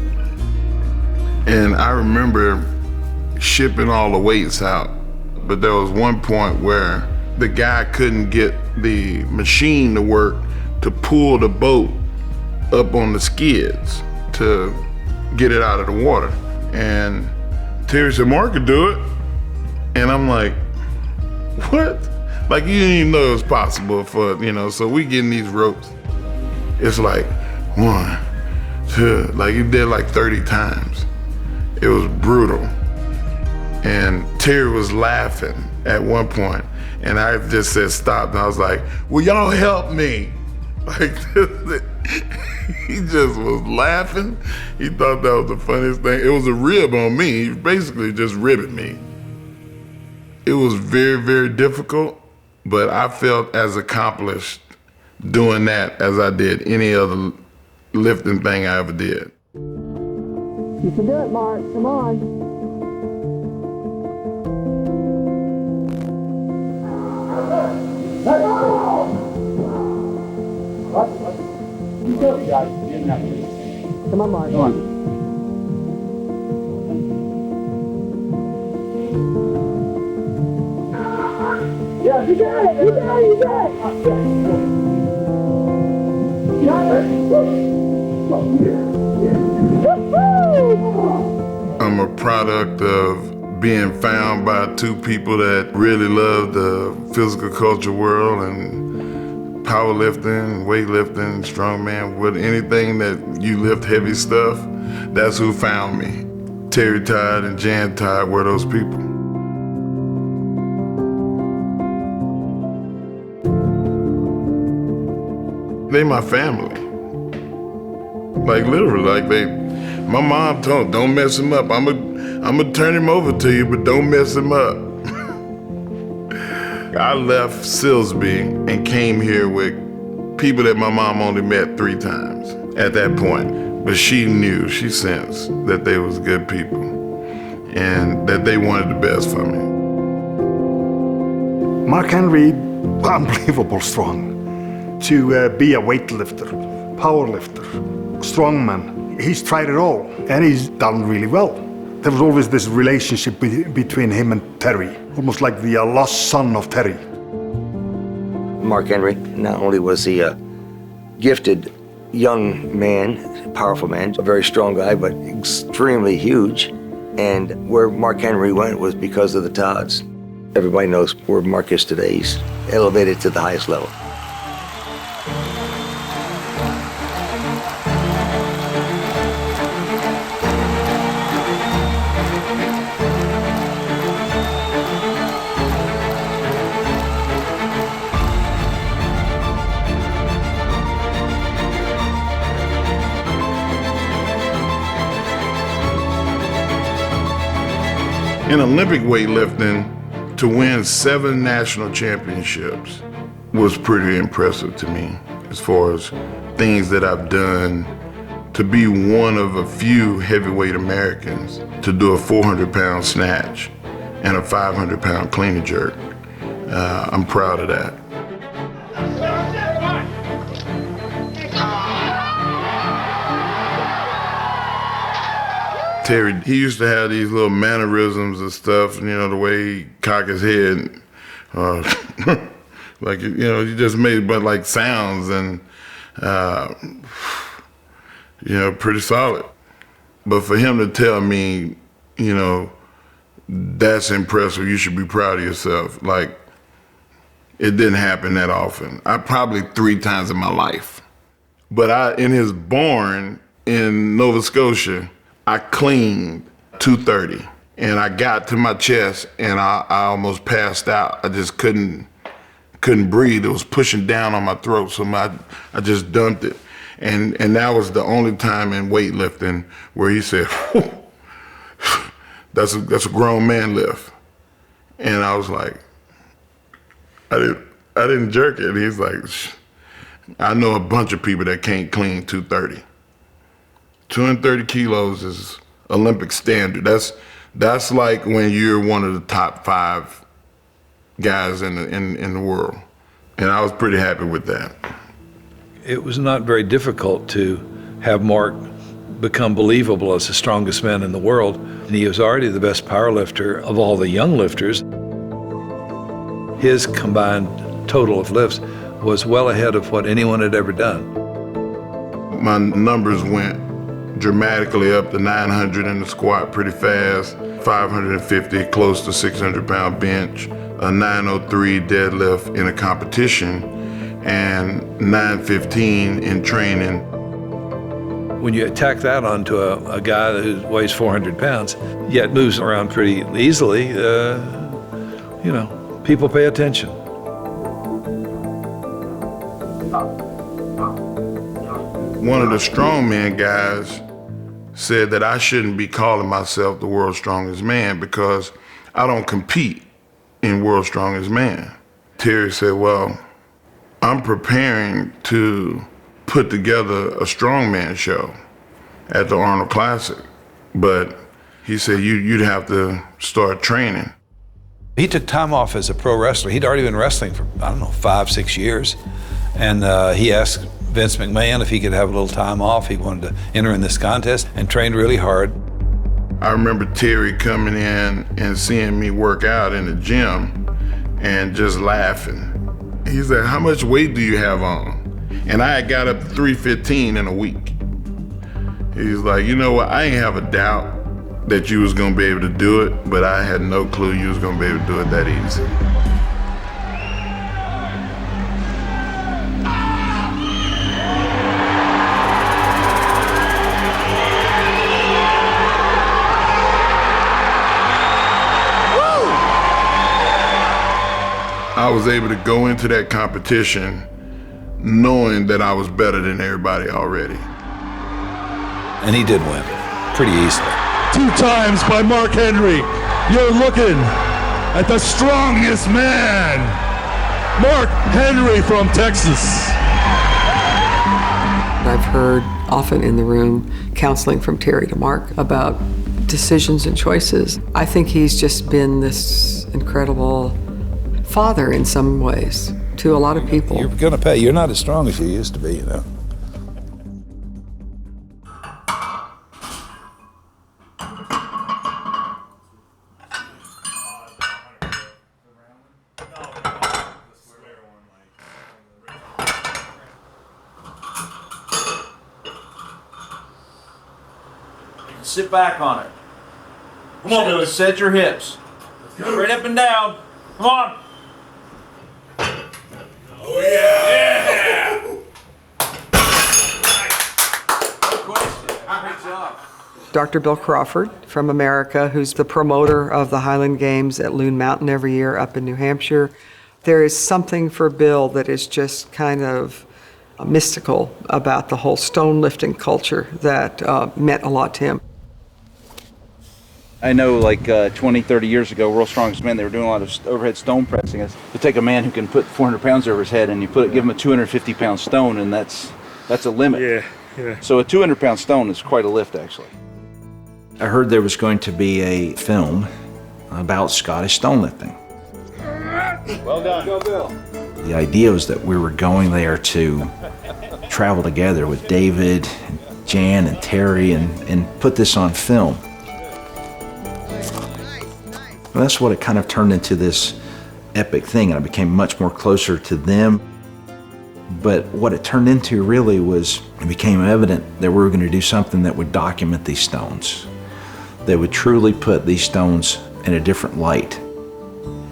And I remember shipping all the weights out, but there was one point where the guy couldn't get the machine to work to pull the boat up on the skids to get it out of the water. And Terry said, Mark could do it. And I'm like, what? Like, you didn't even know it was possible for, so we getting these ropes. It's like 1, 2, like you did like 30 times. It was brutal. And Terry was laughing at one point, and I just said stop, and I was like, will y'all help me? Like, he just was laughing. He thought that was the funniest thing. It was a rib on me. He basically just ribbed me. It was very, very difficult, but I felt as accomplished doing that as I did any other lifting thing I ever did. You can do it, Mark. Come on. Come on, Mark. Come on. Yeah, you got it. You got it. You got it. You got it. I'm a product of being found by two people that really love the physical culture world and powerlifting, weightlifting, strongman, with anything that you lift heavy stuff. That's who found me. Terry Todd and Jan Todd were those people. they my family. Like literally, like my mom told, don't mess him up. I'm gonna turn him over to you, but don't mess him up. I left Silsbee and came here with people that my mom only met 3 times at that point. But she knew, she sensed that they was good people and that they wanted the best for me. Mark Henry, unbelievable strong. To be a weightlifter, powerlifter, strongman, he's tried it all and he's done really well. There was always this relationship between him and Terry, almost like the lost son of Terry. Mark Henry, not only was he a gifted young man, powerful man, a very strong guy, but extremely huge. And where Mark Henry went was because of the Todds. Everybody knows where Mark is today. He's elevated to the highest level. In Olympic weightlifting, to win 7 national championships was pretty impressive to me as far as things that I've done. To be one of a few heavyweight Americans to do a 400-pound snatch and a 500-pound clean and jerk, I'm proud of that. Terry, he used to have these little mannerisms and stuff, you know, the way he cock his head, like, you know, he just made but like sounds and, you know, pretty solid. But for him to tell me, you know, that's impressive, you should be proud of yourself, like, it didn't happen that often. Probably 3 times in my life. But in his barn in Nova Scotia, I cleaned 230 and I got to my chest and I almost passed out. I just couldn't breathe. It was pushing down on my throat, so I just dumped it. And that was the only time in weightlifting where he said, that's a grown man lift. And I was like, I didn't jerk it. He's like, I know a bunch of people that can't clean 230. 230 kilos is Olympic standard. That's like when you're one of the top 5 guys in the world. And I was pretty happy with that. It was not very difficult to have Mark become believable as the strongest man in the world. And he was already the best powerlifter of all the young lifters. His combined total of lifts was well ahead of what anyone had ever done. My numbers went dramatically up to 900 in the squat pretty fast, 550 close to 600-pound bench, a 903 deadlift in a competition, and 915 in training. When you attack that onto a guy who weighs 400 pounds, yet moves around pretty easily, you know, people pay attention. One of the strongman guys said that I shouldn't be calling myself the world's strongest man because I don't compete in world's strongest man. Terry said, well, I'm preparing to put together a strongman show at the Arnold Classic, but he said you'd have to start training. He took time off as a pro wrestler. He'd already been wrestling for, 5-6 years. And he asked Vince McMahon if he could have a little time off. He wanted to enter in this contest and trained really hard. I remember Terry coming in and seeing me work out in the gym and just laughing. He said, how much weight do you have on? And I had got up to 315 in a week. He's like, you know what, I ain't have a doubt that you was gonna be able to do it, but I had no clue you was gonna be able to do it that easy. I was able to go into that competition knowing that I was better than everybody already. And he did win pretty easily. 2 times by Mark Henry. You're looking at the strongest man, Mark Henry from Texas. I've heard often in the room counseling from Terry to Mark about decisions and choices. I think he's just been this incredible father in some ways to a lot of people. You're gonna pay. You're not as strong as you used to be, you know. Sit back on it. Come on, Billy. Set your hips. Straight up and down. Come on. Oh, yeah. Good job. Dr. Bill Crawford from America, who's the promoter of the Highland Games at Loon Mountain every year up in New Hampshire. There is something for Bill that is just kind of mystical about the whole stone lifting culture that meant a lot to him. I know like 20, 30 years ago, World's Strongest Men, they were doing a lot of overhead stone pressing. It's to take a man who can put 400 pounds over his head and you give him a 250-pound stone, and that's a limit. Yeah. So a 200-pound stone is quite a lift, actually. I heard there was going to be a film about Scottish stone lifting. Well done. Go, Bill. The idea was that we were going there to travel together with David, and Jan, and Terry, and put this on film. Well, that's what it kind of turned into, this epic thing, and I became much more closer to them. But what it turned into really was, it became evident that we were going to do something that would document these stones, that would truly put these stones in a different light.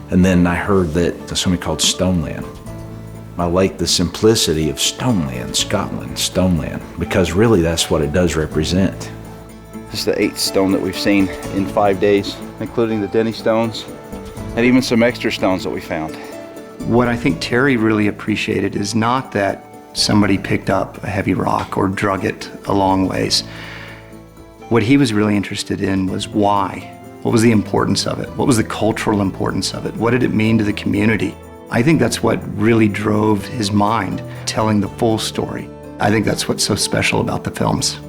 And then I heard that there's something called Stoneland. I like the simplicity of Stoneland, Scotland, Stoneland, because really that's what it does represent. This is the 8th stone that we've seen in 5 days, including the Denny stones, and even some extra stones that we found. What I think Terry really appreciated is not that somebody picked up a heavy rock or drug it a long ways. What he was really interested in was why. What was the importance of it? What was the cultural importance of it? What did it mean to the community? I think that's what really drove his mind, telling the full story. I think that's what's so special about the films.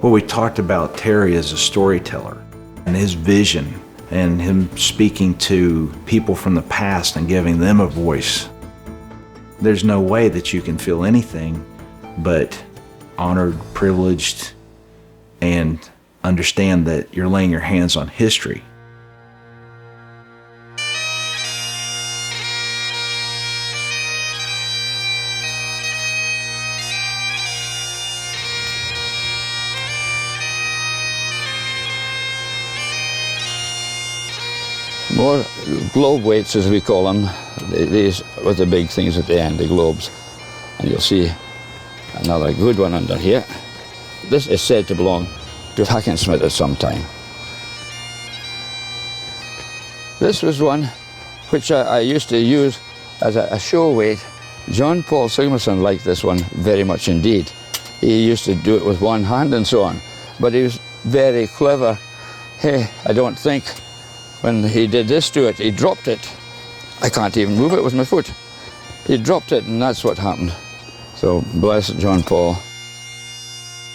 Well, we talked about Terry as a storyteller and his vision and him speaking to people from the past and giving them a voice. There's no way that you can feel anything but honored, privileged, and understand that you're laying your hands on history. More globe weights, as we call them, these were the big things at the end, the globes. And you'll see another good one under here. This is said to belong to Hackenschmidt at some time. This was one which I used to use as a show weight. John Paul Sigmarsson liked this one very much indeed. He used to do it with one hand and so on, but he was very clever. Hey, I don't think when he did this to it, he dropped it. I can't even move it with my foot. He dropped it, and that's what happened. So bless John Paul.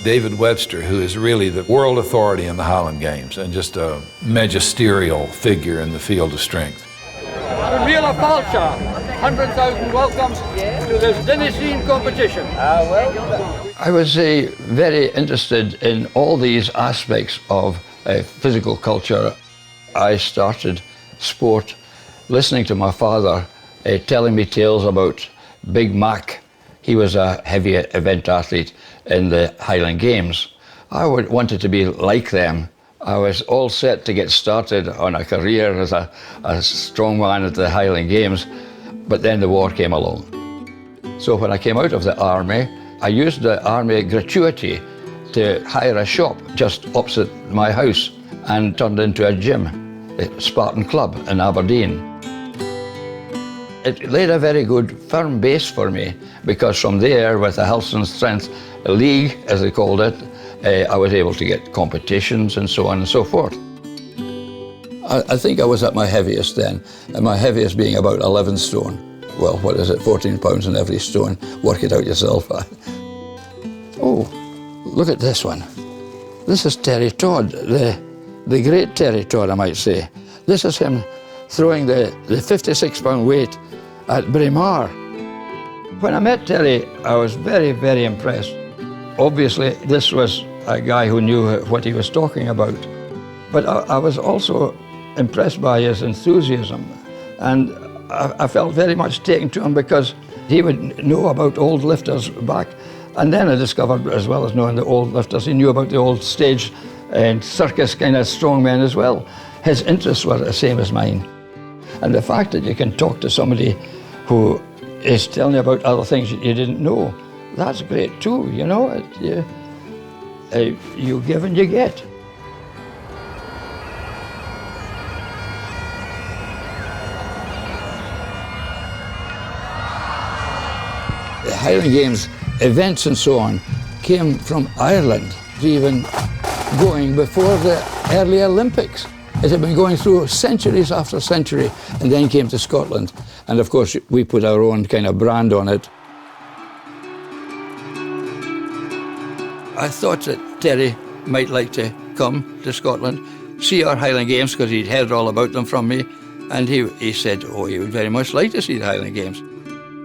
David Webster, who is really the world authority in the Highland Games and just a magisterial figure in the field of strength. Real Falcha, 100,000 welcomes to this Dennisine competition. I was very interested in all these aspects of physical culture. I started sport listening to my father telling me tales about Big Mac. He was a heavy event athlete in the Highland Games. I wanted to be like them. I was all set to get started on a career as a strongman at the Highland Games, but then the war came along. So when I came out of the army, I used the army gratuity to hire a shop just opposite my house and turned into a gym, the Spartan Club in Aberdeen. It laid a very good, firm base for me, because from there, with the Health and Strength League, as they called it, I was able to get competitions and so on and so forth. I think I was at my heaviest then, and my heaviest being about 11 stone. Well, what is it, 14 pounds in every stone? Work it out yourself. Oh, look at this one. This is Terry Todd, the great Terry Todd, I might say. This is him throwing the 56-pound weight at Braemar. When I met Terry, I was very, very impressed. Obviously, this was a guy who knew what he was talking about. But I was also impressed by his enthusiasm. And I felt very much taken to him because he would know about old lifters back. And then I discovered, as well as knowing the old lifters, he knew about the old stage and circus kind of strongmen as well. His interests were the same as mine. And the fact that you can talk to somebody who is telling you about other things you didn't know, that's great too, you know. You give and you get. The Highland Games events and so on came from Ireland, even going before the early Olympics. It had been going through centuries after century, and then came to Scotland. And of course, we put our own kind of brand on it. I thought that Terry might like to come to Scotland, see our Highland Games, because he'd heard all about them from me. And he said, oh, he would very much like to see the Highland Games.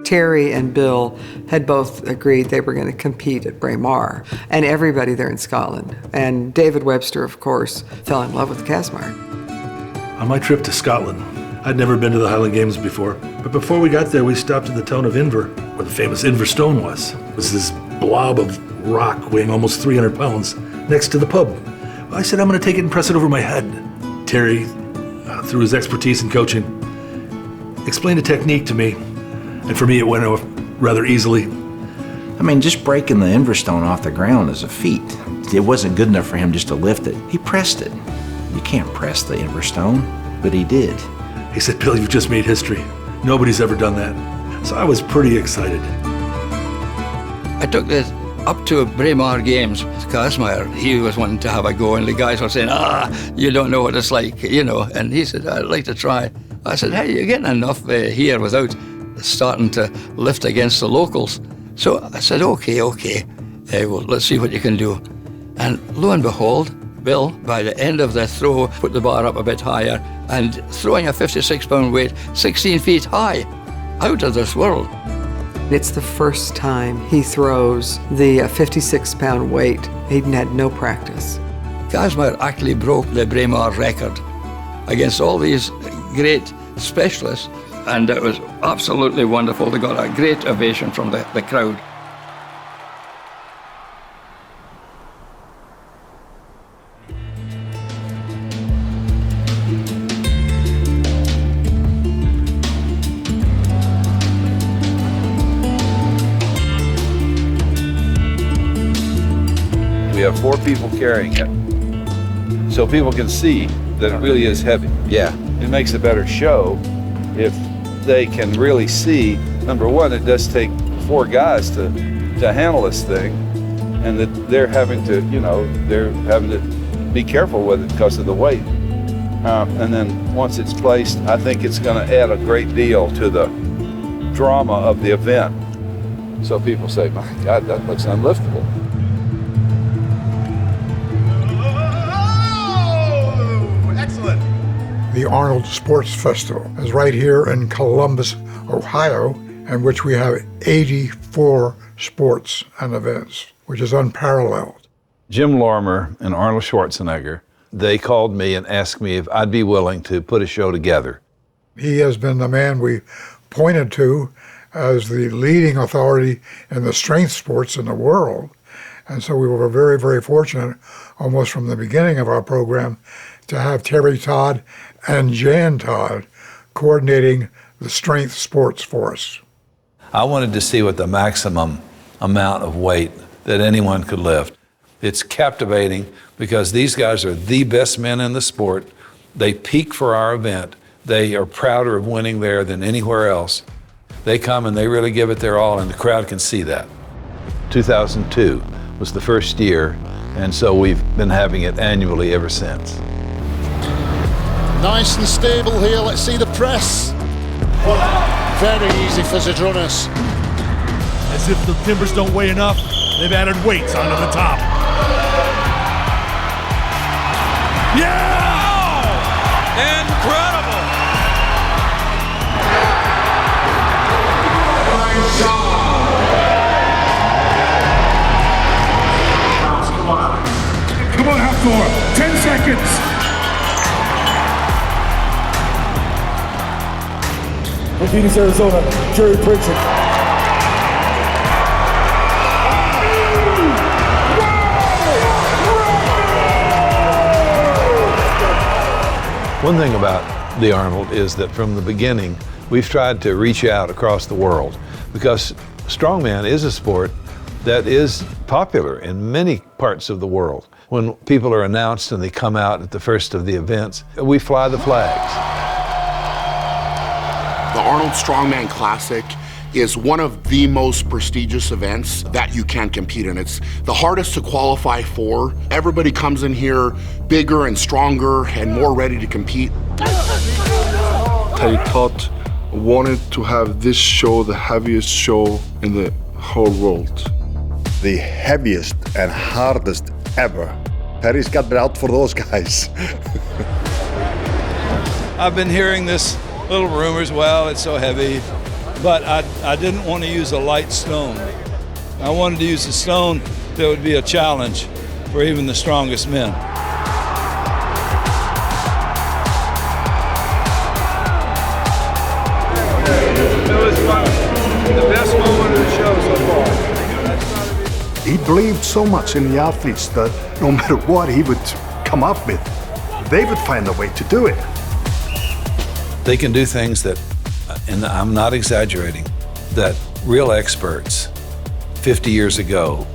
Terry and Bill had both agreed they were going to compete at Braemar, and everybody there in Scotland. And David Webster, of course, fell in love with Kasmar. On my trip to Scotland, I'd never been to the Highland Games before, but before we got there, we stopped in the town of Inver, where the famous Inver Stone was. It was this blob of rock weighing almost 300 pounds next to the pub. I said, I'm going to take it and press it over my head. Terry, through his expertise in coaching, explained a technique to me. And for me, it went off rather easily. I mean, just breaking the Inverstone off the ground is a feat. It wasn't good enough for him just to lift it. He pressed it. You can't press the Inverstone, but he did. He said, Bill, you've just made history. Nobody's ever done that. So I was pretty excited. I took this up to Braemar Games with Kazmaier. He was wanting to have a go, and the guys were saying, you don't know what it's like, you know. And he said, I'd like to try. I said, hey, you're getting enough here without starting to lift against the locals. So I said, okay, well, let's see what you can do. And lo and behold, Bill, by the end of the throw, put the bar up a bit higher and throwing a 56-pound weight 16 feet high, out of this world. It's the first time he throws the 56-pound weight. He'd had no practice. Kasmar actually broke the Braemar record against all these great specialists, and it was absolutely wonderful. They got a great ovation from the crowd. We have 4 people carrying it, so people can see that it really is heavy. Yeah. It makes a better show if they can really see, number one, it does take 4 guys to handle this thing, and that they're having to, they're having to be careful with it because of the weight. And then once it's placed, I think it's going to add a great deal to the drama of the event. So people say, my God, that looks unliftable. The Arnold Sports Festival is right here in Columbus, Ohio, in which we have 84 sports and events, which is unparalleled. Jim Lorimer and Arnold Schwarzenegger, they called me and asked me if I'd be willing to put a show together. He has been the man we pointed to as the leading authority in the strength sports in the world. And so we were very, very fortunate, almost from the beginning of our program, to have Terry Todd and Jan Todd coordinating the strength sports for us. I wanted to see what the maximum amount of weight that anyone could lift. It's captivating because these guys are the best men in the sport. They peak for our event. They are prouder of winning there than anywhere else. They come and they really give it their all, and the crowd can see that. 2002 was the first year, and so we've been having it annually ever since. Nice and stable here. Let's see the press. Very easy for Zadrunas. As if the timbers don't weigh enough, they've added weights onto the top. Yeah! Incredible! Come on, Hafthor, 10 seconds. From Phoenix, Arizona, Jerry Pritchard. One thing about the Arnold is that from the beginning, we've tried to reach out across the world because strongman is a sport that is popular in many parts of the world. When people are announced and they come out at the first of the events, we fly the flags. The Arnold Strongman Classic is one of the most prestigious events that you can compete in. It's the hardest to qualify for. Everybody comes in here bigger and stronger and more ready to compete. Terry Todd wanted to have this show the heaviest show in the whole world. The heaviest and hardest ever. Terry's got it out for those guys. I've been hearing this little rumors, well, it's so heavy, but I didn't want to use a light stone. I wanted to use a stone that would be a challenge for even the strongest men. It was the best moment of the show so far. He believed so much in the athletes that no matter what he would come up with, they would find a way to do it. They can do things that, and I'm not exaggerating, that real experts 50 years ago,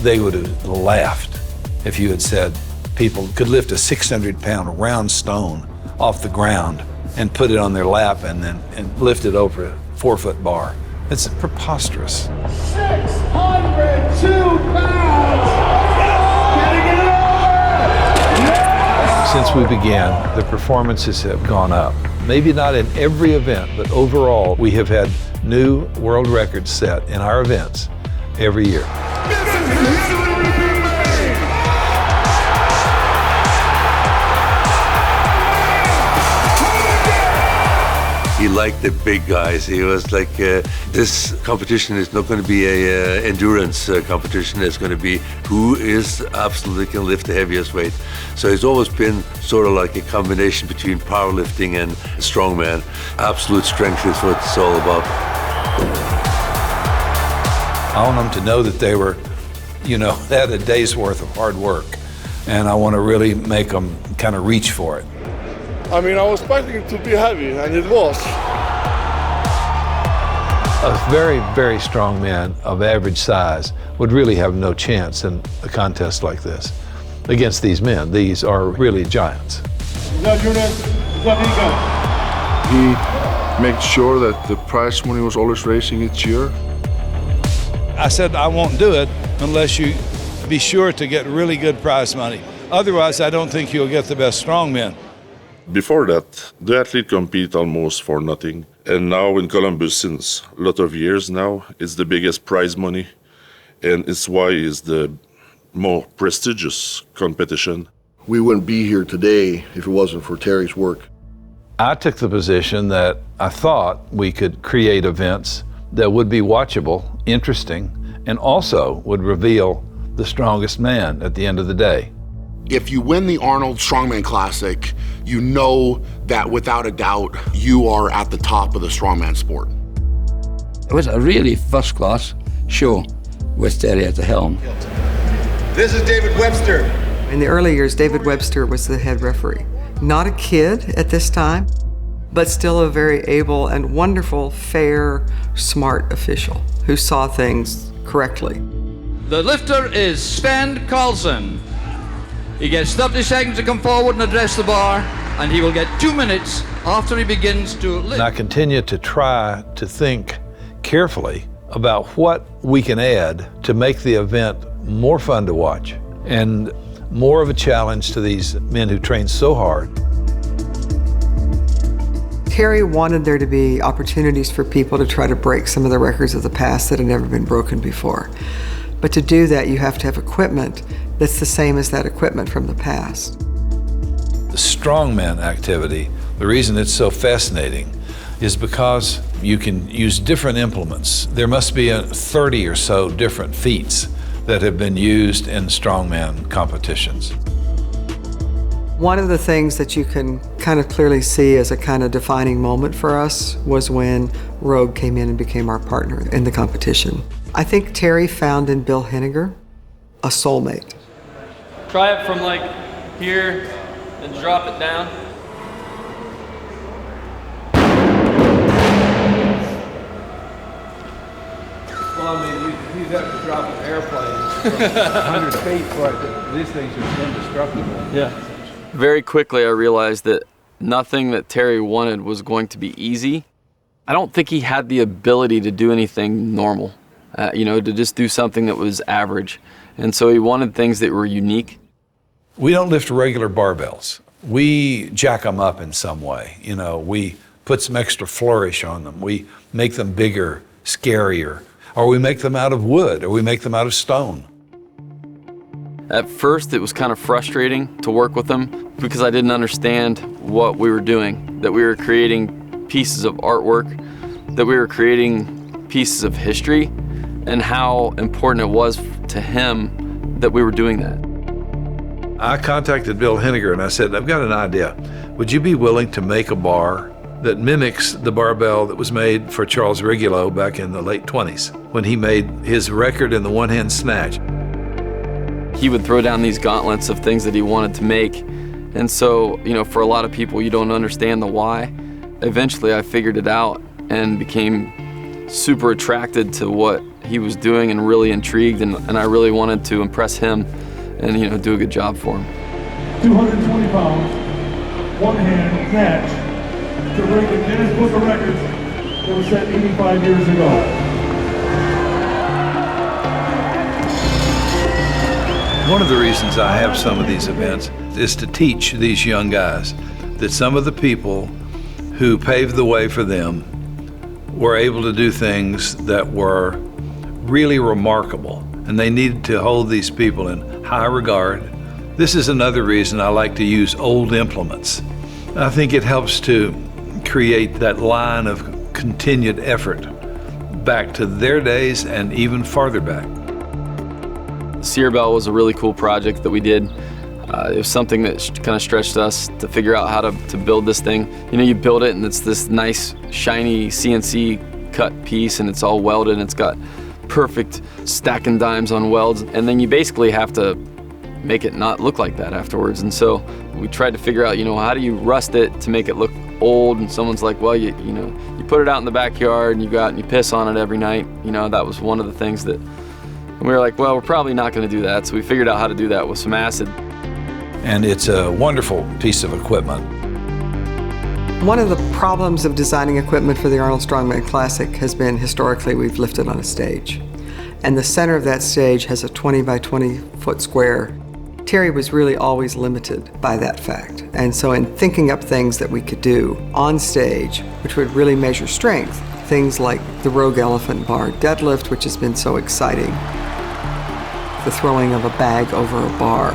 they would have laughed if you had said people could lift a 600-pound round stone off the ground and put it on their lap and lift it over a 4-foot bar. It's preposterous. 602 pounds! Since we began, the performances have gone up. Maybe not in every event, but overall, we have had new world records set in our events every year. He liked the big guys. He was like, this competition is not going to be a endurance competition. It's going to be who is absolutely can lift the heaviest weight. So it's always been sort of like a combination between powerlifting and strongman. Absolute strength is what it's all about. I want them to know that they were, they had a day's worth of hard work. And I want to really make them kind of reach for it. I mean, I was expecting it to be heavy, and it was. A very, very strong man of average size would really have no chance in a contest like this against these men. These are really giants. He made sure that the prize money was always raising each year. I said, I won't do it unless you be sure to get really good prize money. Otherwise, I don't think you'll get the best strongmen. Before that, the athlete compete almost for nothing. And now in Columbus, since a lot of years now, it's the biggest prize money. And it's why it's the more prestigious competition. We wouldn't be here today if it wasn't for Terry's work. I took the position that I thought we could create events that would be watchable, interesting, and also would reveal the strongest man at the end of the day. If you win the Arnold Strongman Classic, you know that without a doubt, you are at the top of the strongman sport. It was a really first-class show with Terry at the helm. This is David Webster. In the early years, David Webster was the head referee. Not a kid at this time, but still a very able and wonderful, fair, smart official who saw things correctly. The lifter is Sven Carlson. He gets 30 seconds to come forward and address the bar. and he will get 2 minutes after he begins to lift. And I continue to try to think carefully about what we can add to make the event more fun to watch and more of a challenge to these men who train so hard. Terry wanted there to be opportunities for people to try to break some of the records of the past that had never been broken before. But to do that, you have to have equipment that's the same as that equipment from the past. The strongman activity, the reason it's so fascinating is because you can use different implements. There must be 30 or so different feats that have been used in strongman competitions. One of the things that you can kind of clearly see as a kind of defining moment for us was when Rogue came in and became our partner in the competition. I think Terry found in Bill Henniger a soulmate. Try it from like here and drop it down. Well, I mean, you'd have to drop an airplane from 100 feet for it. These things are indestructible. Yeah. Very quickly, I realized that nothing that Terry wanted was going to be easy. I don't think he had the ability to do anything normal, to just do something that was average. And so he wanted things that were unique. We don't lift regular barbells. We jack them up in some way. We put some extra flourish on them. We make them bigger, scarier, or we make them out of wood, or we make them out of stone. At first, it was kind of frustrating to work with them because I didn't understand what we were doing, that we were creating pieces of artwork, that we were creating pieces of history, and how important it was to him that we were doing that. I contacted Bill Henniger and I said, I've got an idea. Would you be willing to make a bar that mimics the barbell that was made for Charles Rigolo back in the late 20s when he made his record in the one-hand snatch? He would throw down these gauntlets of things that he wanted to make. And so, for a lot of people, you don't understand the why. Eventually, I figured it out and became super attracted to what he was doing and really intrigued. And I really wanted to impress him and, do a good job for him. 220 pounds, one-hand snatch to break the Guinness Book of Records that was set 85 years ago. One of the reasons I have some of these events is to teach these young guys that some of the people who paved the way for them were able to do things that were really remarkable, and they needed to hold these people in high regard. This is another reason I like to use old implements. I think it helps to create that line of continued effort back to their days and even farther back. Sear Bell was a really cool project that we did. It was something that kind of stretched us to figure out how to build this thing. You build it and it's this nice, shiny CNC cut piece and it's all welded and it's got perfect stack and dimes on welds. And then you basically have to make it not look like that afterwards. And so we tried to figure out, how do you rust it to make it look old? And someone's like, well, you put it out in the backyard and you go out and you piss on it every night. That was one of the things that we were like, well, we're probably not going to do that. So we figured out how to do that with some acid. And it's a wonderful piece of equipment. One of the problems of designing equipment for the Arnold Strongman Classic has been historically we've lifted on a stage. And the center of that stage has a 20 by 20 foot square. Terry was really always limited by that fact. And so in thinking up things that we could do on stage, which would really measure strength, things like the Rogue Elephant Bar deadlift, which has been so exciting, the throwing of a bag over a bar,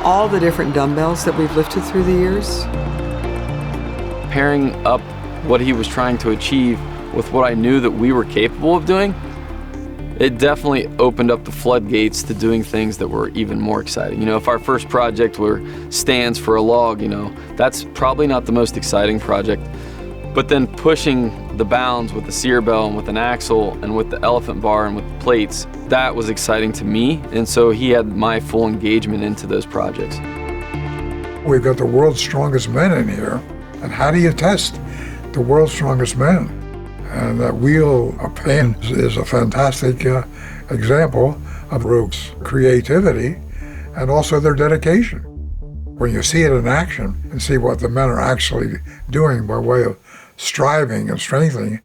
all the different dumbbells that we've lifted through the years. Pairing up what he was trying to achieve with what I knew that we were capable of doing, it definitely opened up the floodgates to doing things that were even more exciting. If our first project were stands for a log, that's probably not the most exciting project. But then pushing the bounds with the Sear Bell and with an axle and with the elephant bar and with the plates, that was exciting to me. And so he had my full engagement into those projects. We've got the world's strongest men in here. And how do you test the world's strongest men? And that wheel of pain is a fantastic example of Rogue's creativity and also their dedication. when you see it in action and see what the men are actually doing by way of striving and strengthening,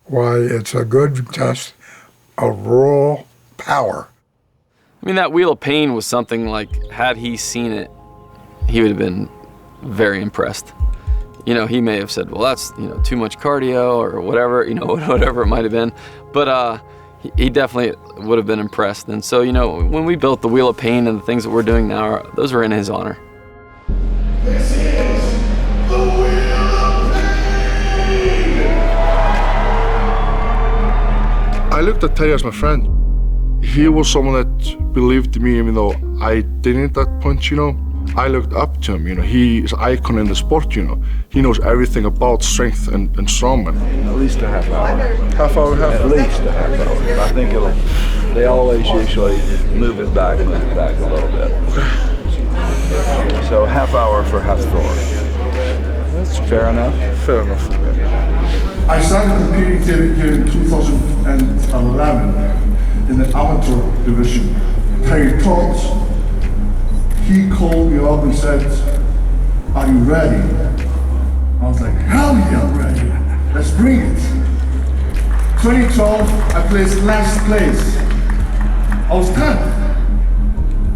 why, it's a good test of raw power. I mean, that Wheel of Pain was something like, had he seen it, he would have been very impressed. You know, he may have said, well, that's, you know, too much cardio or whatever, you know, whatever it might have been. But he definitely would have been impressed. And so, you know, when we built the Wheel of Pain and the things that we're doing now, those were in his honor. This is the Wheel of Pain! I looked at Terry as my friend. He was someone that believed in me even though I didn't at that point, you know. I looked up to him, you know. He is an icon in the sport, you know. He knows everything about strength and strongman. At least a half hour. At least a half hour. I think they always usually move it back a little bit. So half hour for half floor. That's fair enough. Fair enough. I started competing here in 2011 in the amateur division. Terry Todd, he called me up and said, are you ready? I was like, hell yeah, I'm ready. Let's bring it. 2012, I placed last place. I was 10th.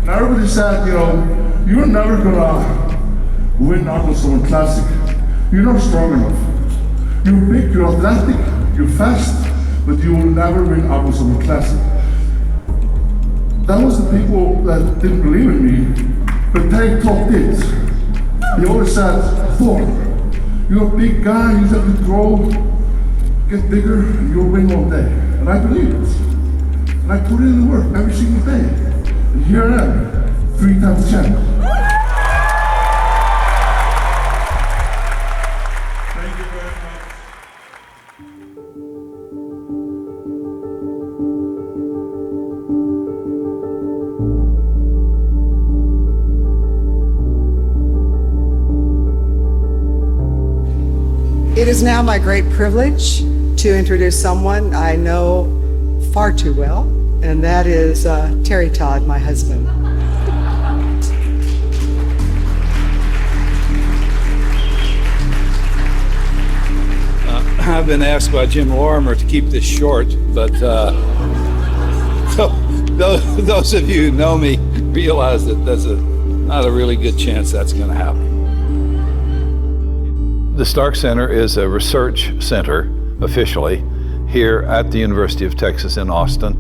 And everybody said, you know, you're never gonna win Arnold Classic. You're not strong enough. You're big, you're athletic, you're fast, but you will never win Arnold Classic. That was the people that didn't believe in me, but Terry Todd did. He always said, Thor, you're a big guy, you have to grow, get bigger, and you'll win one day. And I believed it. And I put in the work every single day. And here I am, 3-time champion. Thank you very much. It is now my great privilege to introduce someone I know far too well, and that is Terry Todd, my husband. I've been asked by Jim Lorimer to keep this short, but those of you who know me realize that that's not a really good chance that's going to happen. The Stark Center is a research center, officially, here at the University of Texas in Austin.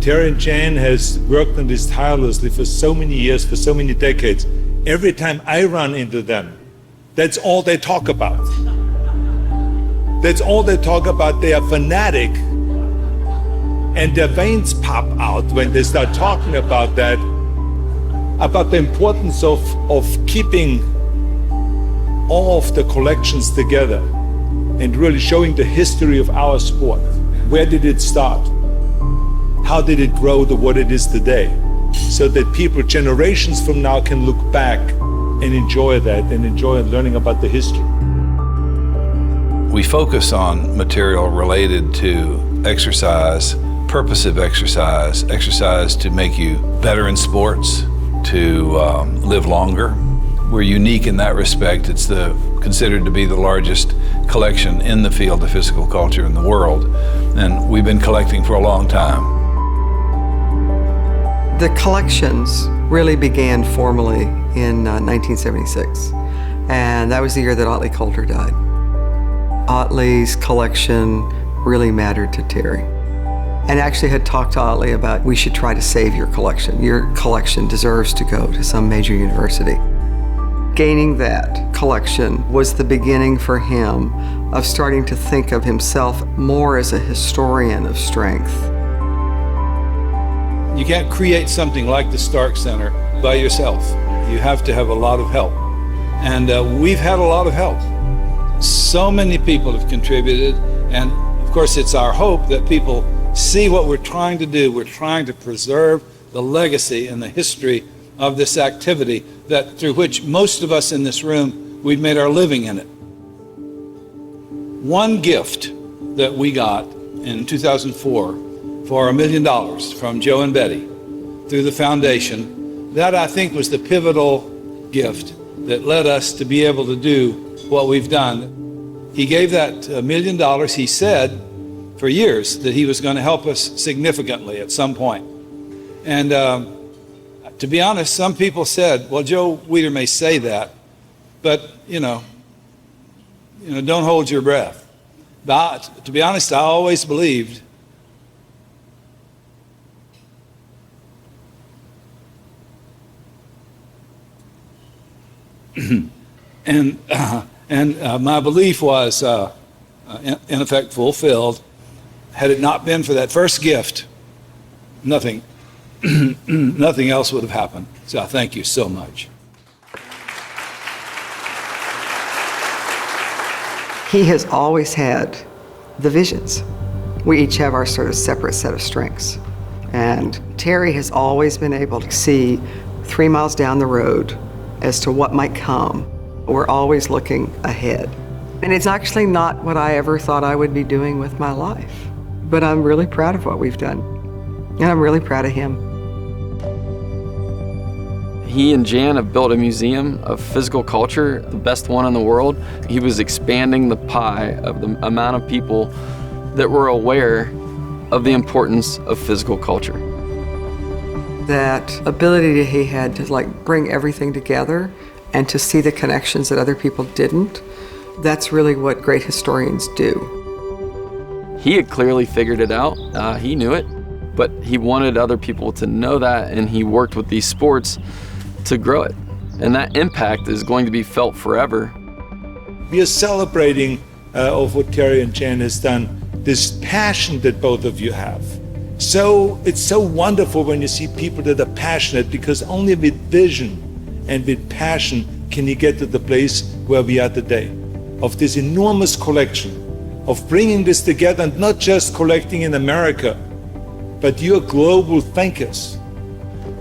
Terry and Jan has worked on this tirelessly for so many years, for so many decades. Every time I run into them, that's all they talk about. That's all they talk about. They are fanatic, and their veins pop out when they start talking about that, about the importance of keeping all of the collections together and really showing the history of our sport. Where did it start? How did it grow to what it is today? So that people generations from now can look back and enjoy that and enjoy learning about the history. We focus on material related to exercise, purposive exercise, exercise to make you better in sports, to live longer. We're unique in that respect. It's considered to be the largest collection in the field of physical culture in the world, and we've been collecting for a long time. The collections really began formally in 1976, and that was the year that Otley Coulter died. Otley's collection really mattered to Terry, and actually had talked to Otley about, we should try to save your collection. Your collection deserves to go to some major university. Gaining that collection was the beginning for him of starting to think of himself more as a historian of strength. You can't create something like the Stark Center by yourself. You have to have a lot of help. And we've had a lot of help. So many people have contributed, and of course it's our hope that people see what we're trying to do. We're trying to preserve the legacy and the history of this activity that through which most of us in this room, we've made our living in it. One gift that we got in 2004 for $1 million from Joe and Betty through the foundation, that I think was the pivotal gift. that led us to be able to do what we've done. He gave that $1 million. He said for years that he was going to help us significantly at some point. And to be honest, some people said, well, Joe Weider may say that, but, don't hold your breath. But to be honest, I always believed and my belief was, in effect, fulfilled. Had it not been for that first gift, nothing else would have happened. So I thank you so much. He has always had the visions. We each have our sort of separate set of strengths. And Terry has always been able to see 3 miles down the road as to what might come. We're always looking ahead. And it's actually not what I ever thought I would be doing with my life. But I'm really proud of what we've done. And I'm really proud of him. He and Jan have built a museum of physical culture, the best one in the world. He was expanding the pie of the amount of people that were aware of the importance of physical culture. That ability he had to bring everything together and to see the connections that other people didn't, that's really what great historians do. He had clearly figured it out. He knew it, but he wanted other people to know that, and he worked with these sports to grow it. And that impact is going to be felt forever. We are celebrating of what Terry and Jan has done, this passion that both of you have. So it's so wonderful when you see people that are passionate, because only with vision and with passion can you get to the place where we are today, of this enormous collection, of bringing this together and not just collecting in America, but you're global thinkers.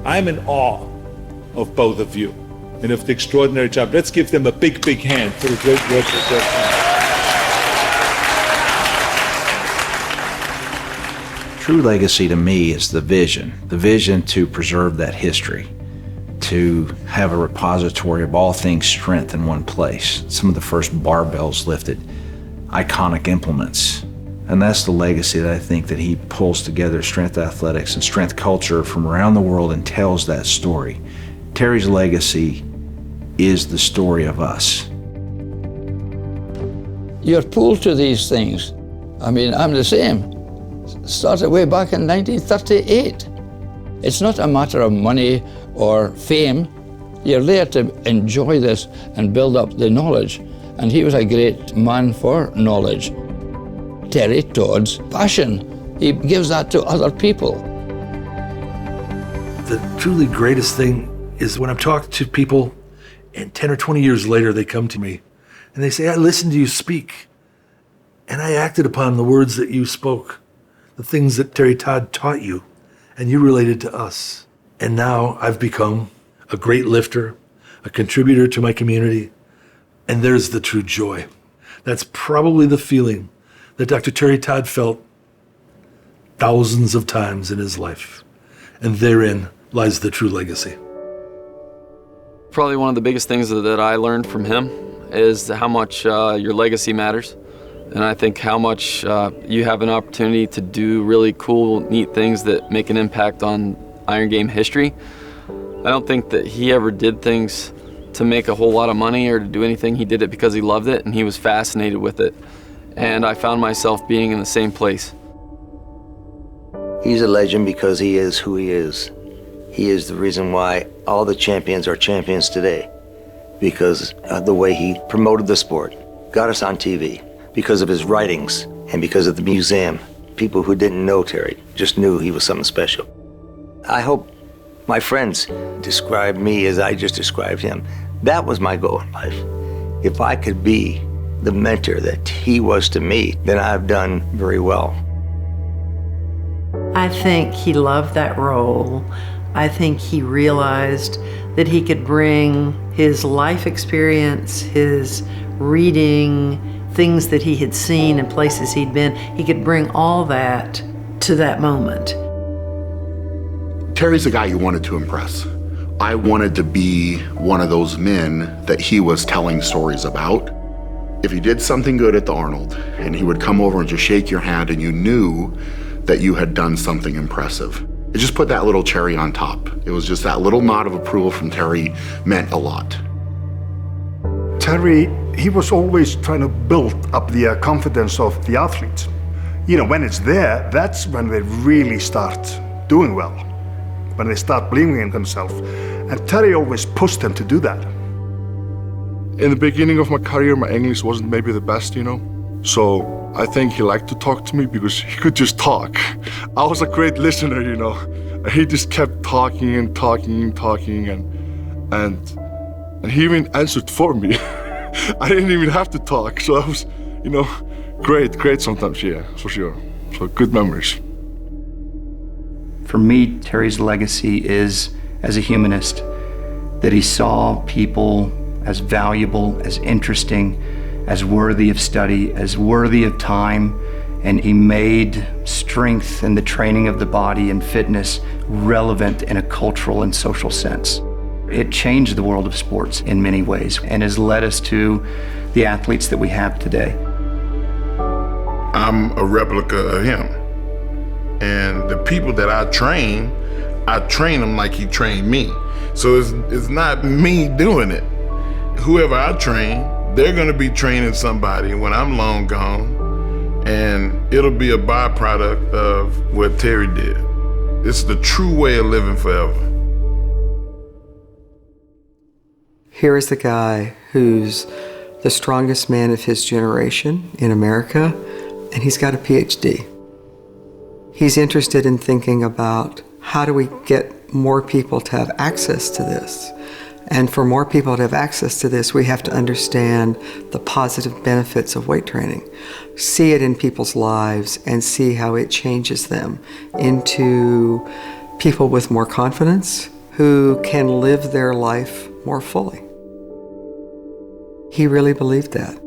I'm in awe of both of you and of the extraordinary job. Let's give them a big, big hand for the great work that they've done. True legacy to me is the vision to preserve that history, to have a repository of all things strength in one place. Some of the first barbells lifted, iconic implements. And that's the legacy that I think that he pulls together strength athletics and strength culture from around the world and tells that story. Terry's legacy is the story of us. You're pulled to these things. I mean, I'm the same. Started way back in 1938. It's not a matter of money or fame. You're there to enjoy this and build up the knowledge. And he was a great man for knowledge. Terry Todd's passion, he gives that to other people. The truly greatest thing is when I'm talking to people and 10 or 20 years later they come to me and they say, I listened to you speak and I acted upon the words that you spoke, the things that Terry Todd taught you, and you related to us. And now I've become a great lifter, a contributor to my community, and there's the true joy. That's probably the feeling that Dr. Terry Todd felt thousands of times in his life. And therein lies the true legacy. Probably one of the biggest things that I learned from him is how much your legacy matters. And I think how much you have an opportunity to do really cool, neat things that make an impact on Iron Game history. I don't think that he ever did things to make a whole lot of money or to do anything. He did it because he loved it and he was fascinated with it. And I found myself being in the same place. He's a legend because he is who he is. He is the reason why all the champions are champions today, because of the way he promoted the sport, got us on TV, because of his writings, and because of the museum. People who didn't know Terry just knew he was something special. I hope my friends describe me as I just described him. That was my goal in life. If I could be the mentor that he was to me, then I've done very well. I think he loved that role. I think he realized that he could bring his life experience, his reading, things that he had seen and places he'd been, he could bring all that to that moment. Terry's the guy you wanted to impress. I wanted to be one of those men that he was telling stories about. If he did something good at the Arnold and he would come over and just shake your hand and you knew that you had done something impressive, it just put that little cherry on top. It was just that little nod of approval from Terry meant a lot. Terry, he was always trying to build up the confidence of the athletes. You know, when it's there, that's when they really start doing well, when they start believing in themselves. And Terry always pushed them to do that. In the beginning of my career, my English wasn't maybe the best, you know. So I think he liked to talk to me because he could just talk. I was a great listener, you know. He just kept talking and talking and talking, and he even answered for me. I didn't even have to talk, so I was, you know, great sometimes, yeah, for sure. So good memories. For me, Terry's legacy is, as a humanist, that he saw people as valuable, as interesting, as worthy of study, as worthy of time, and he made strength and the training of the body and fitness relevant in a cultural and social sense. It changed the world of sports in many ways and has led us to the athletes that we have today. I'm a replica of him. And the people that I train them like he trained me. So it's not me doing it. Whoever I train, they're gonna be training somebody when I'm long gone, and it'll be a byproduct of what Terry did. It's the true way of living forever. Here is the guy who's the strongest man of his generation in America, and he's got a PhD. He's interested in thinking about how do we get more people to have access to this? And for more people to have access to this, we have to understand the positive benefits of weight training, see it in people's lives, and see how it changes them into people with more confidence who can live their life more fully. He really believed that.